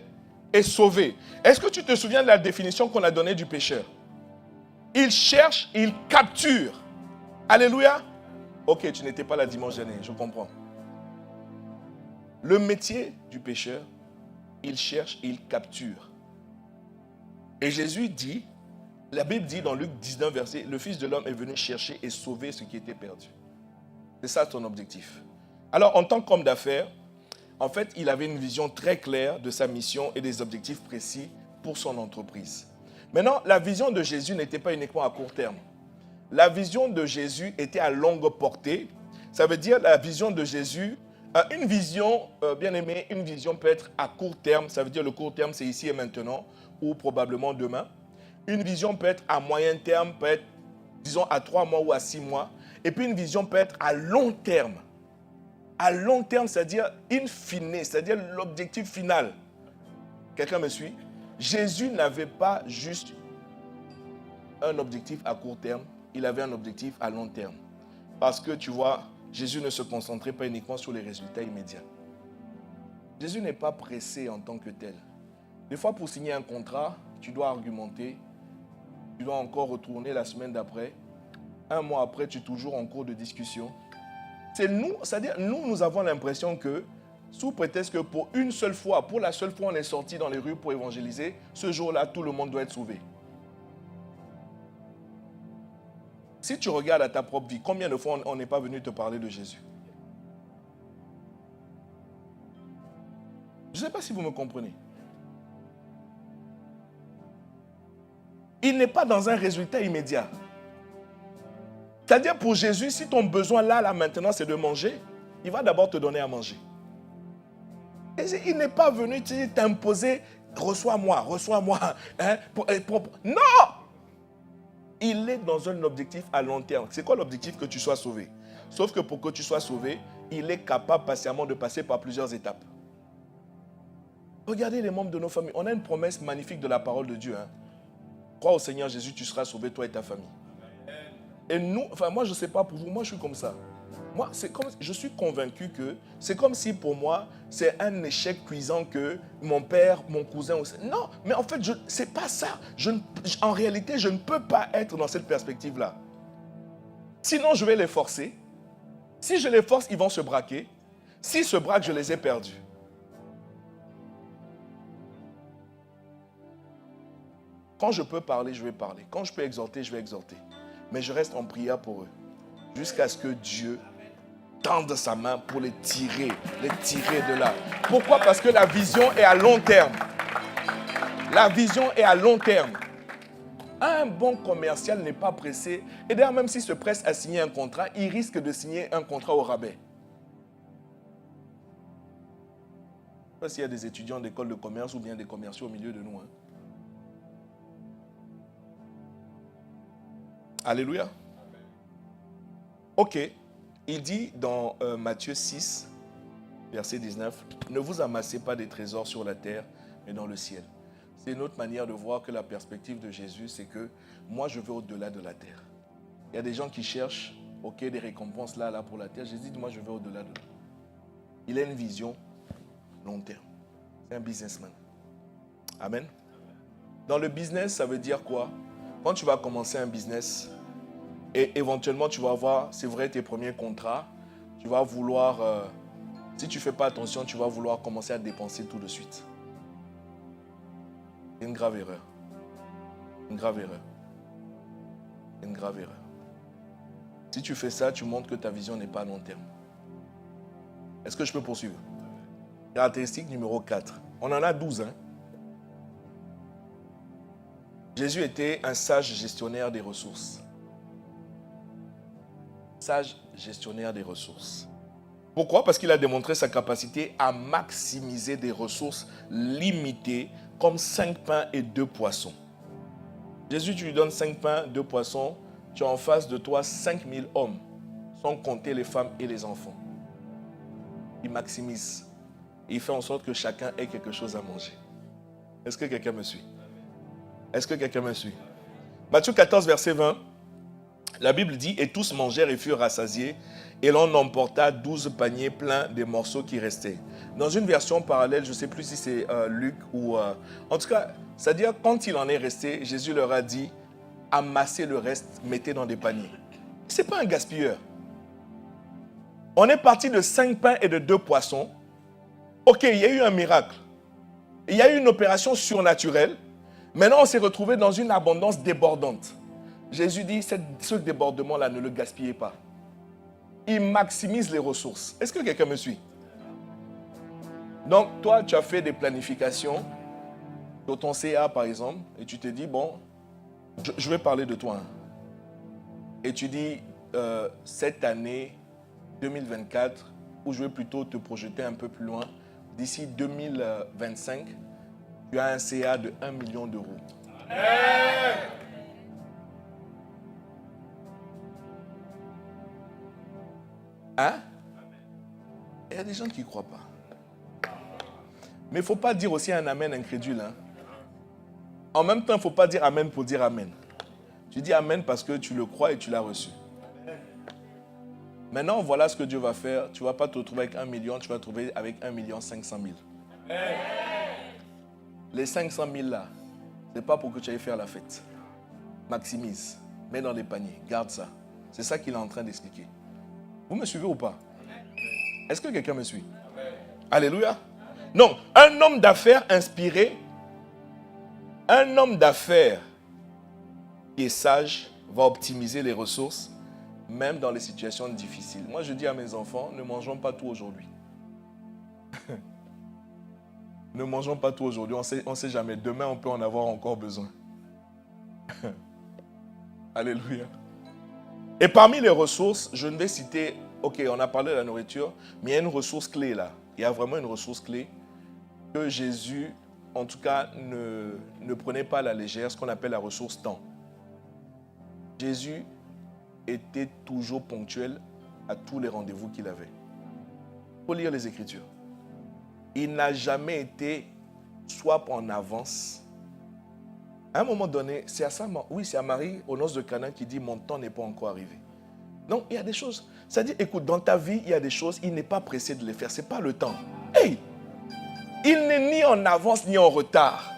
et sauver. Est-ce que tu te souviens de la définition qu'on a donnée du pécheur? Il cherche, il capture. Alléluia. Ok, tu n'étais pas là dimanche dernier, je comprends. Le métier du pécheur, il cherche, il capture. Et Jésus dit, la Bible dit dans Luc 19, verset, le Fils de l'homme est venu chercher et sauver ce qui était perdu. C'est ça ton objectif. Alors, en tant qu'homme d'affaires, en fait, il avait une vision très claire de sa mission et des objectifs précis pour son entreprise. Maintenant, la vision de Jésus n'était pas uniquement à court terme. La vision de Jésus était à longue portée. Ça veut dire la vision de Jésus, une vision, bien aimé, une vision peut être à court terme. Ça veut dire le court terme, c'est ici et maintenant, ou probablement demain. Une vision peut être à moyen terme, peut être, disons, à 3 mois ou à 6 mois. Et puis une vision peut être à long terme. À long terme, c'est-à-dire in fine, c'est-à-dire l'objectif final. Quelqu'un me suit? Jésus n'avait pas juste un objectif à court terme, il avait un objectif à long terme. Parce que tu vois, Jésus ne se concentrait pas uniquement sur les résultats immédiats. Jésus n'est pas pressé en tant que tel. Des fois, pour signer un contrat, tu dois argumenter, tu dois encore retourner la semaine d'après. Un mois après, tu es toujours en cours de discussion. C'est nous, c'est-à-dire nous avons l'impression que, sous prétexte que pour une seule fois, pour la seule fois on est sorti dans les rues pour évangéliser, ce jour-là, tout le monde doit être sauvé. Si tu regardes à ta propre vie, combien de fois on n'est pas venu te parler de Jésus? Je ne sais pas si vous me comprenez. Il n'est pas dans un résultat immédiat. C'est-à-dire pour Jésus, si ton besoin là, maintenant, c'est de manger, il va d'abord te donner à manger. Et il n'est pas venu t'imposer, reçois-moi. Hein, non! Il est dans un objectif à long terme. C'est quoi l'objectif? Que tu sois sauvé. Sauf que pour que tu sois sauvé, il est capable patiemment de passer par plusieurs étapes. Regardez les membres de nos familles. On a une promesse magnifique de la parole de Dieu. Hein. Crois au Seigneur Jésus, tu seras sauvé, toi et ta famille. Et nous, enfin moi je ne sais pas pour vous, moi je suis comme ça. Moi, je suis convaincu que c'est comme si pour moi, c'est un échec cuisant que mon père, mon cousin... Non, mais en fait, ce n'est pas ça. En réalité, je ne peux pas être dans cette perspective-là. Sinon, je vais les forcer. Si je les force, ils vont se braquer. S'ils se braquent, je les ai perdus. Quand je peux parler, je vais parler. Quand je peux exhorter, je vais exhorter. Mais je reste en prière pour eux. Jusqu'à ce que Dieu tende sa main pour les tirer de là. Pourquoi? Parce que la vision est à long terme. La vision est à long terme. Un bon commercial n'est pas pressé. Et d'ailleurs, même s'il se presse à signer un contrat, il risque de signer un contrat au rabais. Je ne sais pas s'il y a des étudiants d'école de commerce ou bien des commerciaux au milieu de nous. Hein. Alléluia. Ok. Il dit dans Matthieu 6, verset 19, « Ne vous amassez pas des trésors sur la terre, mais dans le ciel. » C'est une autre manière de voir que la perspective de Jésus, c'est que moi, je vais au-delà de la terre. Il y a des gens qui cherchent, ok, des récompenses là pour la terre. Jésus dit, moi, je vais au-delà de là. Il a une vision long terme. C'est un businessman. Amen. Dans le business, ça veut dire quoi? Quand tu vas commencer un business, Et éventuellement, tu vas avoir, c'est vrai, tes premiers contrats. Tu vas vouloir, si tu ne fais pas attention, tu vas vouloir commencer à dépenser tout de suite. C'est une grave erreur. Une grave erreur. Une grave erreur. Si tu fais ça, tu montres que ta vision n'est pas à long terme. Est-ce que je peux poursuivre? Caractéristique numéro 4. On en a 12. Jésus était un sage gestionnaire des ressources. Sage gestionnaire des ressources. Pourquoi? Parce qu'il a démontré sa capacité à maximiser des ressources limitées comme 5 pains et 2 poissons. Jésus, tu lui donnes 5 pains, 2 poissons, tu as en face de toi 5000 hommes, sans compter les femmes et les enfants. Il maximise. Et il fait en sorte que chacun ait quelque chose à manger. Est-ce que quelqu'un me suit? Est-ce que quelqu'un me suit? Matthieu 14, verset 20, la Bible dit « Et tous mangèrent et furent rassasiés, et l'on emporta 12 paniers pleins des morceaux qui restaient. » Dans une version parallèle, je ne sais plus si c'est Luc ou... en tout cas, c'est-à-dire quand il en est resté, Jésus leur a dit « Amassez le reste, mettez dans des paniers. » Ce n'est pas un gaspilleur. On est parti de 5 pains et de 2 poissons. Ok, il y a eu un miracle. Il y a eu une opération surnaturelle. Maintenant, on s'est retrouvé dans une abondance débordante. Jésus dit, ce débordement-là, ne le gaspillez pas. Il maximise les ressources. Est-ce que quelqu'un me suit? Donc, toi, tu as fait des planifications sur ton CA, par exemple, et tu te dis, bon, je vais parler de toi. Et tu dis, cette année 2024, ou je vais plutôt te projeter un peu plus loin, d'ici 2025, tu as un CA de 1 million d'euros. Hein? Il y a des gens qui ne croient pas. Mais il ne faut pas dire aussi un amen incrédule. En même temps, il ne faut pas dire amen pour dire amen. Tu dis amen parce que tu le crois et tu l'as reçu. Maintenant, voilà ce que Dieu va faire. Tu ne vas pas te retrouver avec 1 million, tu vas te retrouver avec 1 500 000. Les 500 000 là, ce n'est pas pour que tu ailles faire la fête. Maximise, mets dans les paniers, garde ça. C'est ça qu'il est en train d'expliquer. Vous me suivez ou pas? Est-ce que quelqu'un me suit? Alléluia. Non, un homme d'affaires inspiré, un homme d'affaires qui est sage va optimiser les ressources, même dans les situations difficiles. Moi, je dis à mes enfants, ne mangeons pas tout aujourd'hui. Ne mangeons pas tout aujourd'hui, on ne sait jamais. Demain, on peut en avoir encore besoin. Alléluia. Et parmi les ressources, je ne vais citer, ok, on a parlé de la nourriture, mais il y a une ressource clé là. Il y a vraiment une ressource clé que Jésus, en tout cas, ne prenait pas à la légère, ce qu'on appelle la ressource temps. Jésus était toujours ponctuel à tous les rendez-vous qu'il avait. Il faut lire les Écritures. Il n'a jamais été soit en avance. À un moment donné, c'est à ça, oui, c'est à Marie, aux noces de Cana, qui dit « Mon temps n'est pas encore arrivé ». Non, il y a des choses. C'est-à-dire, écoute, dans ta vie, il y a des choses, il n'est pas pressé de les faire. Ce n'est pas le temps. Hey! Il n'est ni en avance ni en retard.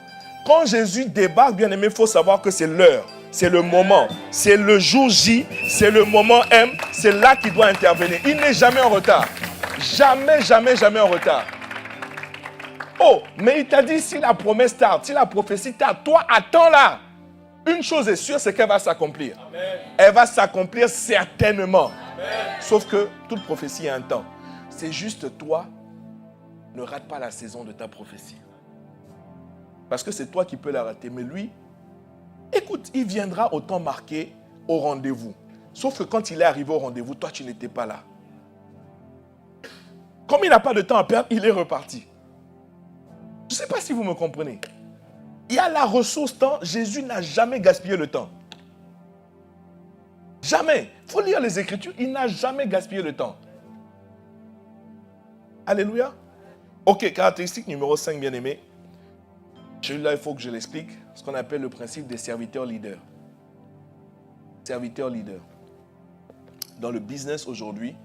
Quand Jésus débarque, bien aimé, il faut savoir que c'est l'heure, c'est le moment, c'est le jour J, c'est le moment M, c'est là qu'il doit intervenir. Il n'est jamais en retard. Jamais, jamais, jamais en retard. Oh, mais il t'a dit, si la promesse tarde, si la prophétie tarde, toi, attends là. Une chose est sûre, c'est qu'elle va s'accomplir. Amen. Elle va s'accomplir certainement. Amen. Sauf que toute prophétie a un temps. C'est juste toi, ne rate pas la saison de ta prophétie. Parce que c'est toi qui peux la rater. Mais lui, écoute, il viendra au temps marqué au rendez-vous. Sauf que quand il est arrivé au rendez-vous, toi, tu n'étais pas là. Comme il n'a pas de temps à perdre, il est reparti. Je ne sais pas si vous me comprenez. Il y a la ressource temps. Jésus n'a jamais gaspillé le temps. Jamais. Il faut lire les Écritures. Il n'a jamais gaspillé le temps. Alléluia. Ok, caractéristique numéro 5, bien aimé. Celui-là, il faut que je l'explique. Ce qu'on appelle le principe des serviteurs leaders. Serviteurs leaders. Dans le business aujourd'hui,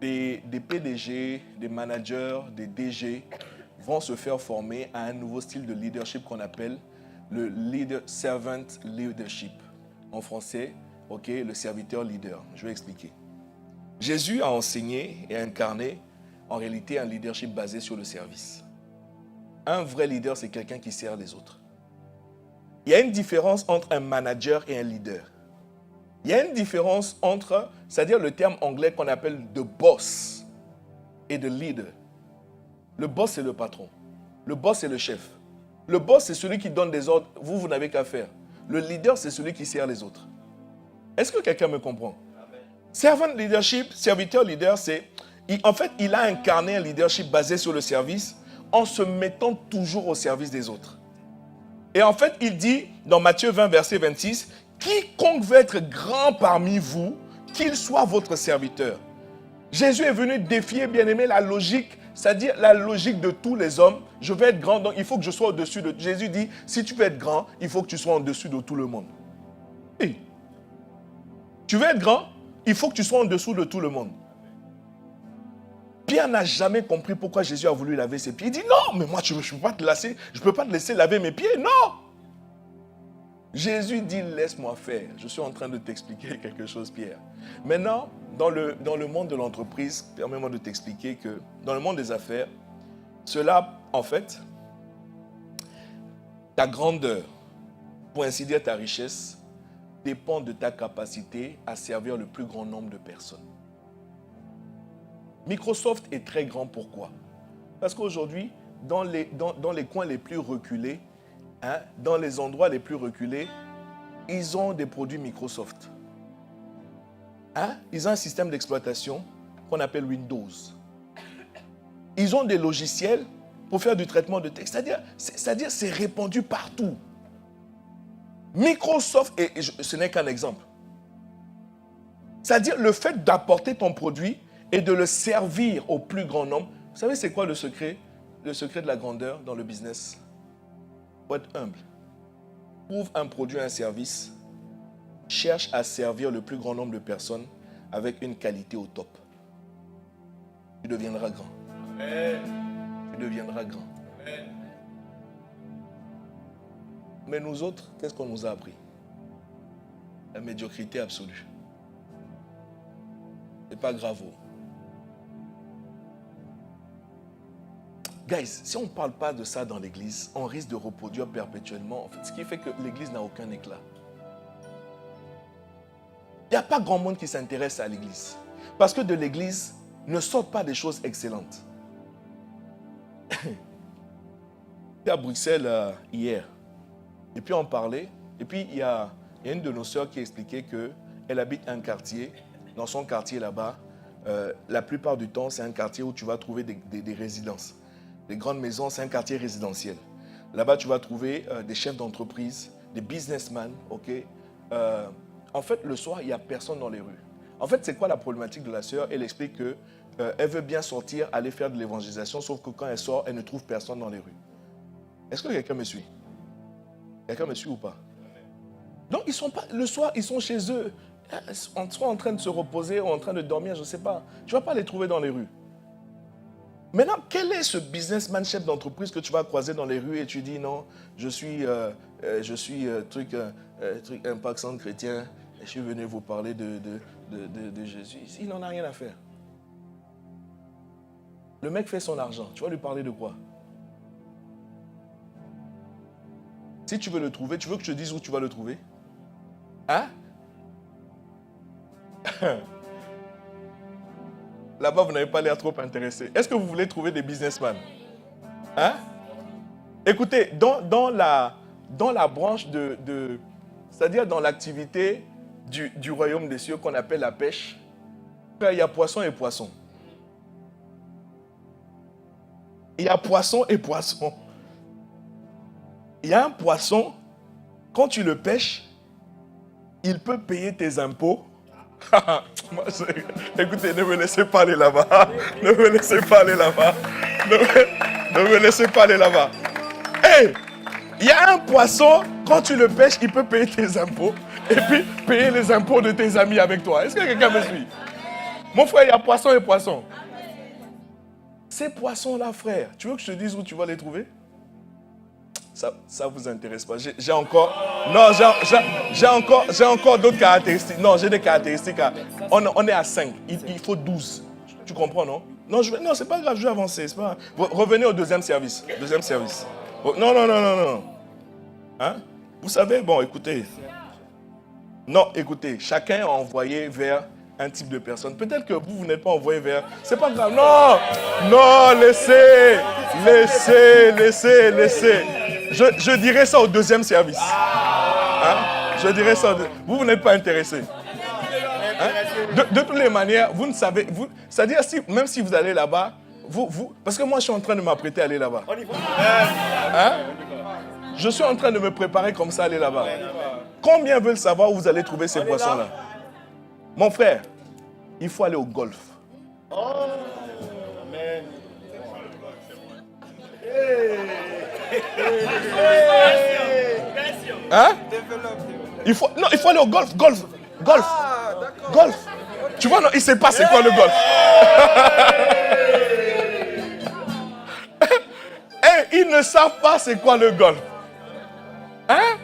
des PDG, des managers, des DG vont se faire former à un nouveau style de leadership qu'on appelle le servant leadership. En français, ok, le serviteur leader. Je vais expliquer. Jésus a enseigné et incarné en réalité un leadership basé sur le service. Un vrai leader, c'est quelqu'un qui sert les autres. Il y a une différence entre un manager et un leader. Il y a une différence entre, c'est-à-dire le terme anglais qu'on appelle de boss et de leader. Le boss, c'est le patron. Le boss, c'est le chef. Le boss, c'est celui qui donne des ordres. Vous n'avez qu'à faire. Le leader, c'est celui qui sert les autres. Est-ce que quelqu'un me comprend? Servant leadership, serviteur leader, c'est... En fait, il a incarné un leadership basé sur le service en se mettant toujours au service des autres. Et en fait, il dit dans Matthieu 20, verset 26, « Quiconque veut être grand parmi vous, qu'il soit votre serviteur. » Jésus est venu défier, bien aimé, la logique, c'est-à-dire la logique de tous les hommes. Je veux être grand, donc il faut que je sois au-dessus de... Jésus dit, si tu veux être grand, il faut que tu sois au-dessus de tout le monde. Et tu veux être grand, il faut que tu sois en dessous de tout le monde. Pierre n'a jamais compris pourquoi Jésus a voulu laver ses pieds. Il dit, non, mais moi, je ne peux pas te laisser laver mes pieds, non. Jésus dit, laisse-moi faire. Je suis en train de t'expliquer quelque chose, Pierre. Maintenant, dans le monde de l'entreprise, permets-moi de t'expliquer que dans le monde des affaires, cela, en fait, ta grandeur, pour ainsi dire ta richesse, dépend de ta capacité à servir le plus grand nombre de personnes. Microsoft est très grand, pourquoi? Parce qu'aujourd'hui, dans les coins les plus reculés, dans les endroits les plus reculés, ils ont des produits Microsoft. Ils ont un système d'exploitation qu'on appelle Windows. Ils ont des logiciels pour faire du traitement de texte. C'est-à-dire c'est répandu partout. Microsoft, et ce n'est qu'un exemple. C'est-à-dire le fait d'apporter ton produit et de le servir au plus grand nombre. Vous savez c'est quoi le secret? Le secret de la grandeur dans le business? Il faut être humble. Ouvre un produit, un service. Cherche à servir le plus grand nombre de personnes avec une qualité au top. Tu deviendras grand. Amen. Tu deviendras grand. Amen. Mais nous autres, qu'est-ce qu'on nous a appris? La médiocrité absolue. C'est pas grave. Guys, si on ne parle pas de ça dans l'église, on risque de reproduire perpétuellement. En fait, ce qui fait que l'église n'a aucun éclat. Il n'y a pas grand monde qui s'intéresse à l'église. Parce que de l'église ne sortent pas des choses excellentes. J'étais à Bruxelles hier. Et puis on parlait. Et puis il y a une de nos sœurs qui expliquait qu'elle habite un quartier. Dans son quartier là-bas, la plupart du temps, c'est un quartier où tu vas trouver des résidences. Les grandes maisons, c'est un quartier résidentiel. Là-bas, tu vas trouver des chefs d'entreprise, des businessmen, ok. En fait, le soir, il n'y a personne dans les rues. En fait, c'est quoi la problématique de la sœur? Elle explique qu'elle veut bien sortir, aller faire de l'évangélisation, sauf que quand elle sort, elle ne trouve personne dans les rues. Est-ce que quelqu'un me suit? Quelqu'un me suit ou pas? Donc, ils sont pas, le soir, ils sont chez eux, soit en train de se reposer ou en train de dormir, je ne sais pas. Tu ne vas pas les trouver dans les rues. Maintenant, quel est ce businessman chef d'entreprise que tu vas croiser dans les rues et tu dis non, je suis impact centre chrétien, je suis venu vous parler de Jésus. Il n'en a rien à faire. Le mec fait son argent. Tu vas lui parler de quoi? Si tu veux le trouver, tu veux que je te dise où tu vas le trouver? Hein? Là-bas, vous n'avez pas l'air trop intéressé. Est-ce que vous voulez trouver des businessmen? Hein? Écoutez, dans la branche c'est-à-dire dans l'activité du royaume des cieux qu'on appelle la pêche, il y a poisson et poisson. Il y a poisson et poisson. Il y a un poisson, quand tu le pêches, il peut payer tes impôts. Écoutez, ne me laissez pas aller là-bas. Ne me laissez pas aller là-bas. Ne me laissez pas aller là-bas. Hey, il y a un poisson, quand tu le pêches, il peut payer tes impôts et puis payer les impôts de tes amis avec toi. Est-ce que quelqu'un me suit? Mon frère, il y a poisson et poisson. Ces poissons-là, frère, tu veux que je te dise où tu vas les trouver? ça vous intéresse pas. J'ai encore... Non, j'ai encore d'autres caractéristiques. Non, j'ai des caractéristiques. On est à 5. Il faut 12. Tu comprends, non? Non, c'est pas grave, je vais avancer. C'est pas... Revenez au deuxième service. Deuxième service. Non. Hein? Vous savez, bon, écoutez. Non, écoutez, chacun est envoyé vers un type de personne. Peut-être que vous n'êtes pas envoyé vers... C'est pas grave. Non, laissez. Je dirais ça au deuxième service. Hein? Je dirais ça. Vous n'êtes pas intéressé. Hein? De toutes les manières, vous ne savez... C'est-à-dire, même si vous allez là-bas, parce que moi, je suis en train de m'apprêter à aller là-bas. Hein? Je suis en train de me préparer comme ça à aller là-bas. Combien veulent savoir où vous allez trouver ces poissons-là? Mon frère, il faut aller au golfe. Amen. Hein? Il faut aller au golfe. Golf. Tu vois, non, il ne sait pas c'est quoi le golf. Et ils ne savent pas c'est quoi le golf. Hein?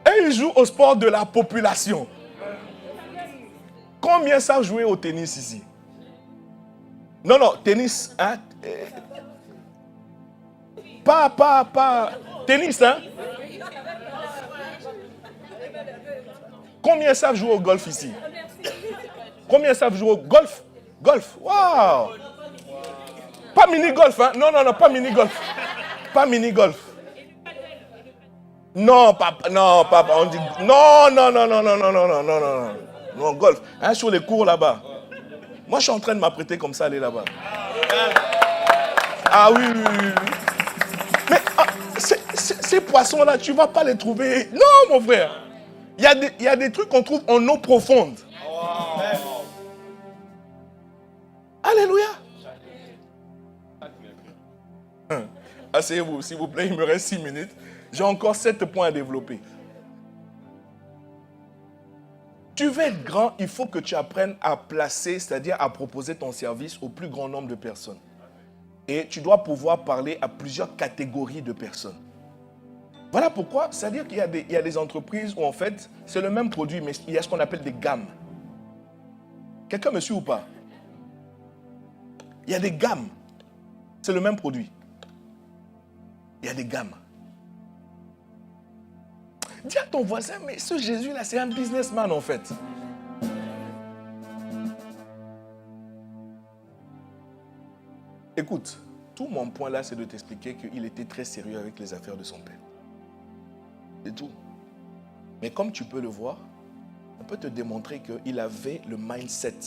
Et ils jouent au sport de la population. Combien savent jouer au tennis ici? Non, tennis, hein? Pas. Tennis, hein? Combien savent jouer au golf ici? Combien savent jouer au golf? Waouh! Pas mini-golf, hein? Non, pas mini-golf. Pas mini-golf. Non, papa, on dit... Non, golf. Hein, sur les cours là-bas. Moi, je suis en train de m'apprêter comme ça, aller là-bas. Ah oui. Mais ces poissons-là, tu ne vas pas les trouver. Non, mon frère. Il y a des trucs qu'on trouve en eau profonde. Alléluia. Asseyez-vous, s'il vous plaît, il me reste 6 minutes. J'ai encore 7 points à développer. Tu veux être grand, il faut que tu apprennes à placer, c'est-à-dire à proposer ton service au plus grand nombre de personnes. Et tu dois pouvoir parler à plusieurs catégories de personnes. Voilà pourquoi, c'est-à-dire qu'il y a des entreprises où en fait, c'est le même produit, mais il y a ce qu'on appelle des gammes. Quelqu'un me suit ou pas? Il y a des gammes. C'est le même produit. Il y a des gammes. Dis à ton voisin, mais ce Jésus-là, c'est un businessman en fait. Écoute, tout mon point là, c'est de t'expliquer qu'il était très sérieux avec les affaires de son père. C'est tout. Mais comme tu peux le voir, on peut te démontrer qu'il avait le mindset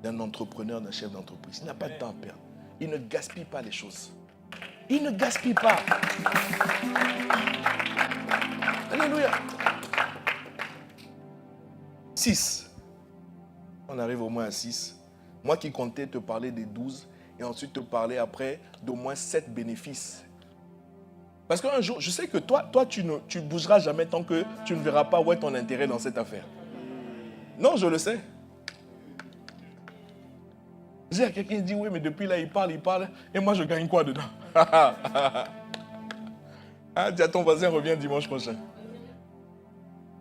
d'un entrepreneur, d'un chef d'entreprise. Il n'a pas de temps à perdre. Il ne gaspille pas les choses. Il ne gaspille pas. Alléluia. 6. On arrive au moins à 6. Moi qui comptais te parler des 12 et ensuite te parler après d'au moins 7 bénéfices. Parce qu'un jour, je sais que toi tu ne bougeras jamais tant que tu ne verras pas où est ton intérêt dans cette affaire. Non, je le sais. J'ai quelqu'un qui dit, oui, mais depuis là, il parle, et moi, je gagne quoi dedans? Hein, dis à ton voisin, reviens dimanche prochain.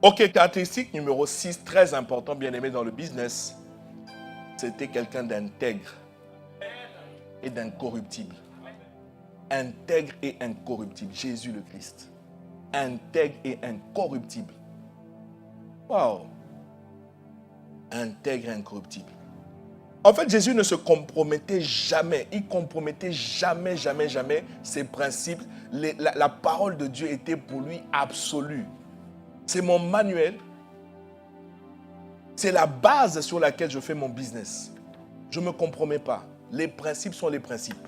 Ok, caractéristique numéro 6, très important, bien aimé dans le business, c'était quelqu'un d'intègre et d'incorruptible. Intègre et incorruptible, Jésus le Christ. Intègre et incorruptible. Waouh! Intègre et incorruptible. En fait, Jésus ne se compromettait jamais. Il ne compromettait jamais ses principes. La parole de Dieu était pour lui absolue. C'est mon manuel. C'est la base sur laquelle je fais mon business. Je ne me compromets pas. Les principes sont les principes.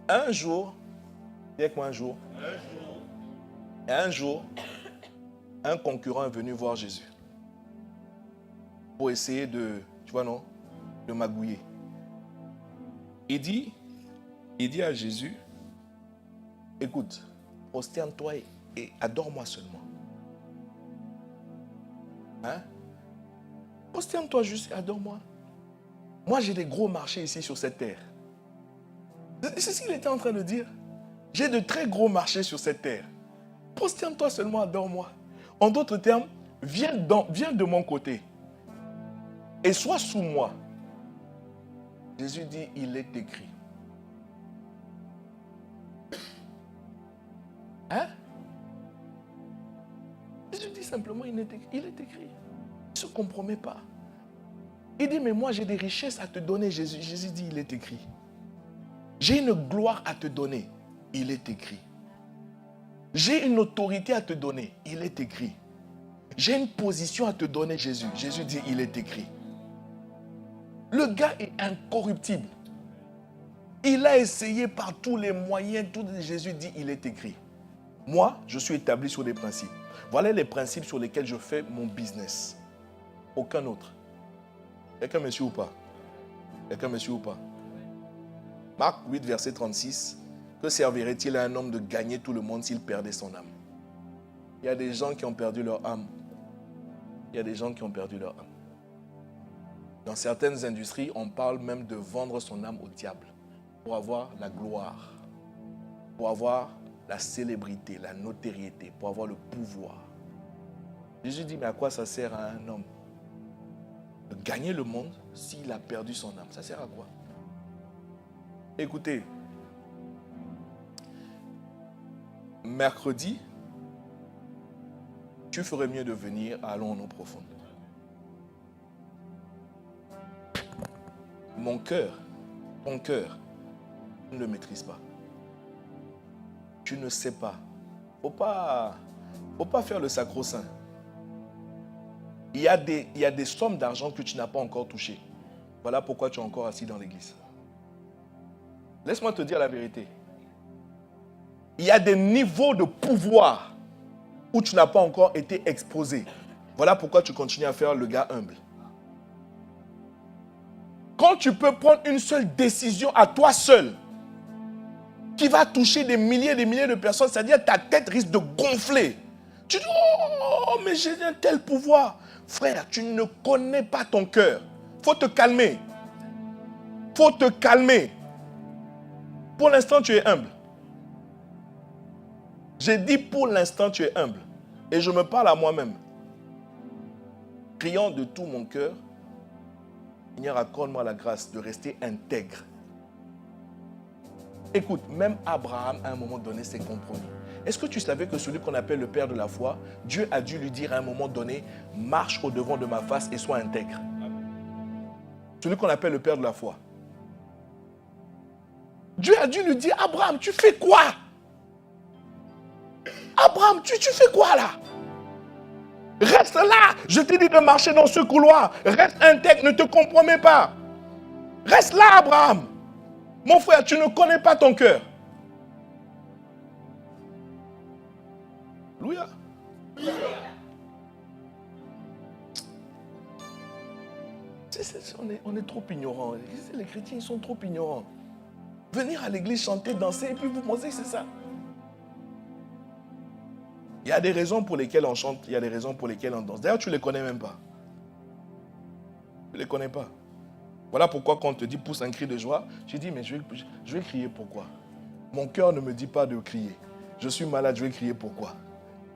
Un jour, dis avec moi un jour, un concurrent est venu voir Jésus. Pour essayer de magouiller. Il dit à Jésus, écoute, prosterne-toi et adore-moi seulement. Hein? Prosterne-toi juste et adore-moi. Moi, j'ai des gros marchés ici sur cette terre. C'est ce qu'il était en train de dire. J'ai de très gros marchés sur cette terre. Prosterne-toi seulement, adore-moi. En d'autres termes, viens de mon côté et sois sous moi. Jésus dit, il est écrit. Hein? Jésus dit simplement, il est écrit. Il ne se compromet pas. Il dit, mais moi j'ai des richesses à te donner. Jésus dit, il est écrit. J'ai une gloire à te donner. Il est écrit. J'ai une autorité à te donner. Il est écrit. J'ai une position à te donner, Jésus. Jésus dit, il est écrit. Le gars est incorruptible. Il a essayé par tous les moyens. Jésus dit, il est écrit. Moi, je suis établi sur des principes. Voilà les principes sur lesquels je fais mon business. Aucun autre. Quelqu'un me suit ou pas? Quelqu'un me suit ou pas? Marc 8, verset 36. Que servirait-il à un homme de gagner tout le monde s'il perdait son âme? Il y a des gens qui ont perdu leur âme. Il y a des gens qui ont perdu leur âme. Dans certaines industries, on parle même de vendre son âme au diable pour avoir la gloire, pour avoir la célébrité, la notoriété, pour avoir le pouvoir. Jésus dit, mais à quoi ça sert à un homme de gagner le monde s'il a perdu son âme? Ça sert à quoi? Écoutez, mercredi, tu ferais mieux de venir à Allons en eau profonde. Mon cœur, ton cœur, tu ne le maîtrises pas. Tu ne sais pas. Faut pas faire le sacro-saint. Il y a des sommes d'argent que tu n'as pas encore touchées. Voilà pourquoi tu es encore assis dans l'église. Laisse-moi te dire la vérité. Il y a des niveaux de pouvoir où tu n'as pas encore été exposé. Voilà pourquoi tu continues à faire le gars humble. Quand tu peux prendre une seule décision à toi seul, qui va toucher des milliers de personnes, c'est-à-dire ta tête risque de gonfler. Tu dis, oh, mais j'ai un tel pouvoir. Frère, tu ne connais pas ton cœur. Il faut te calmer. Il faut te calmer. Pour l'instant, tu es humble. J'ai dit pour l'instant, tu es humble. Et je me parle à moi-même. Priant de tout mon cœur, Seigneur, accorde-moi la grâce de rester intègre. Écoute, même Abraham, à un moment donné, s'est compromis. Est-ce que tu savais que celui qu'on appelle le père de la foi, Dieu a dû lui dire à un moment donné, marche au devant de ma face et sois intègre. Celui qu'on appelle le père de la foi. Dieu a dû lui dire, Abraham, tu fais quoi? Abraham, tu fais quoi là? Reste là. Je t'ai dit de marcher dans ce couloir. Reste intègre, ne te compromets pas. Reste là, Abraham. Mon frère, tu ne connais pas ton cœur. Alléluia. On est trop ignorants. Les chrétiens, ils sont trop ignorants. Venir à l'église, chanter, danser, et puis vous pensez que c'est ça. Il y a des raisons pour lesquelles on chante, il y a des raisons pour lesquelles on danse. D'ailleurs, tu ne les connais même pas. Tu ne les connais pas. Voilà pourquoi quand on te dit pousse un cri de joie, je dis mais je vais crier pourquoi? Mon cœur ne me dit pas de crier. Je suis malade, je vais crier pourquoi?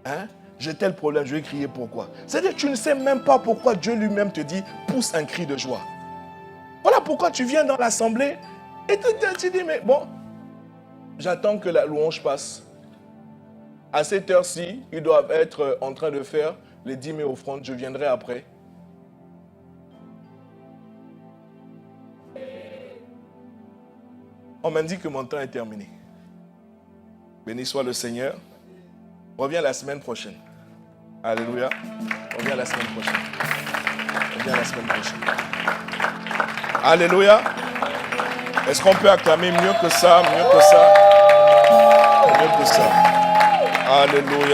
Hein? J'ai tel problème, je vais crier pourquoi? C'est-à-dire que tu ne sais même pas pourquoi Dieu lui-même te dit pousse un cri de joie. Voilà pourquoi tu viens dans l'assemblée et tu dis mais bon, j'attends que la louange passe. À cette heure-ci, ils doivent être en train de faire les dîmes et offrandes, je viendrai après. On m'a dit que mon temps est terminé. Béni soit le Seigneur. Reviens la semaine prochaine. Alléluia. Reviens la semaine prochaine. Reviens la semaine prochaine. Alléluia. Est-ce qu'on peut acclamer mieux que ça, mieux que ça, mieux que ça? Alléluia.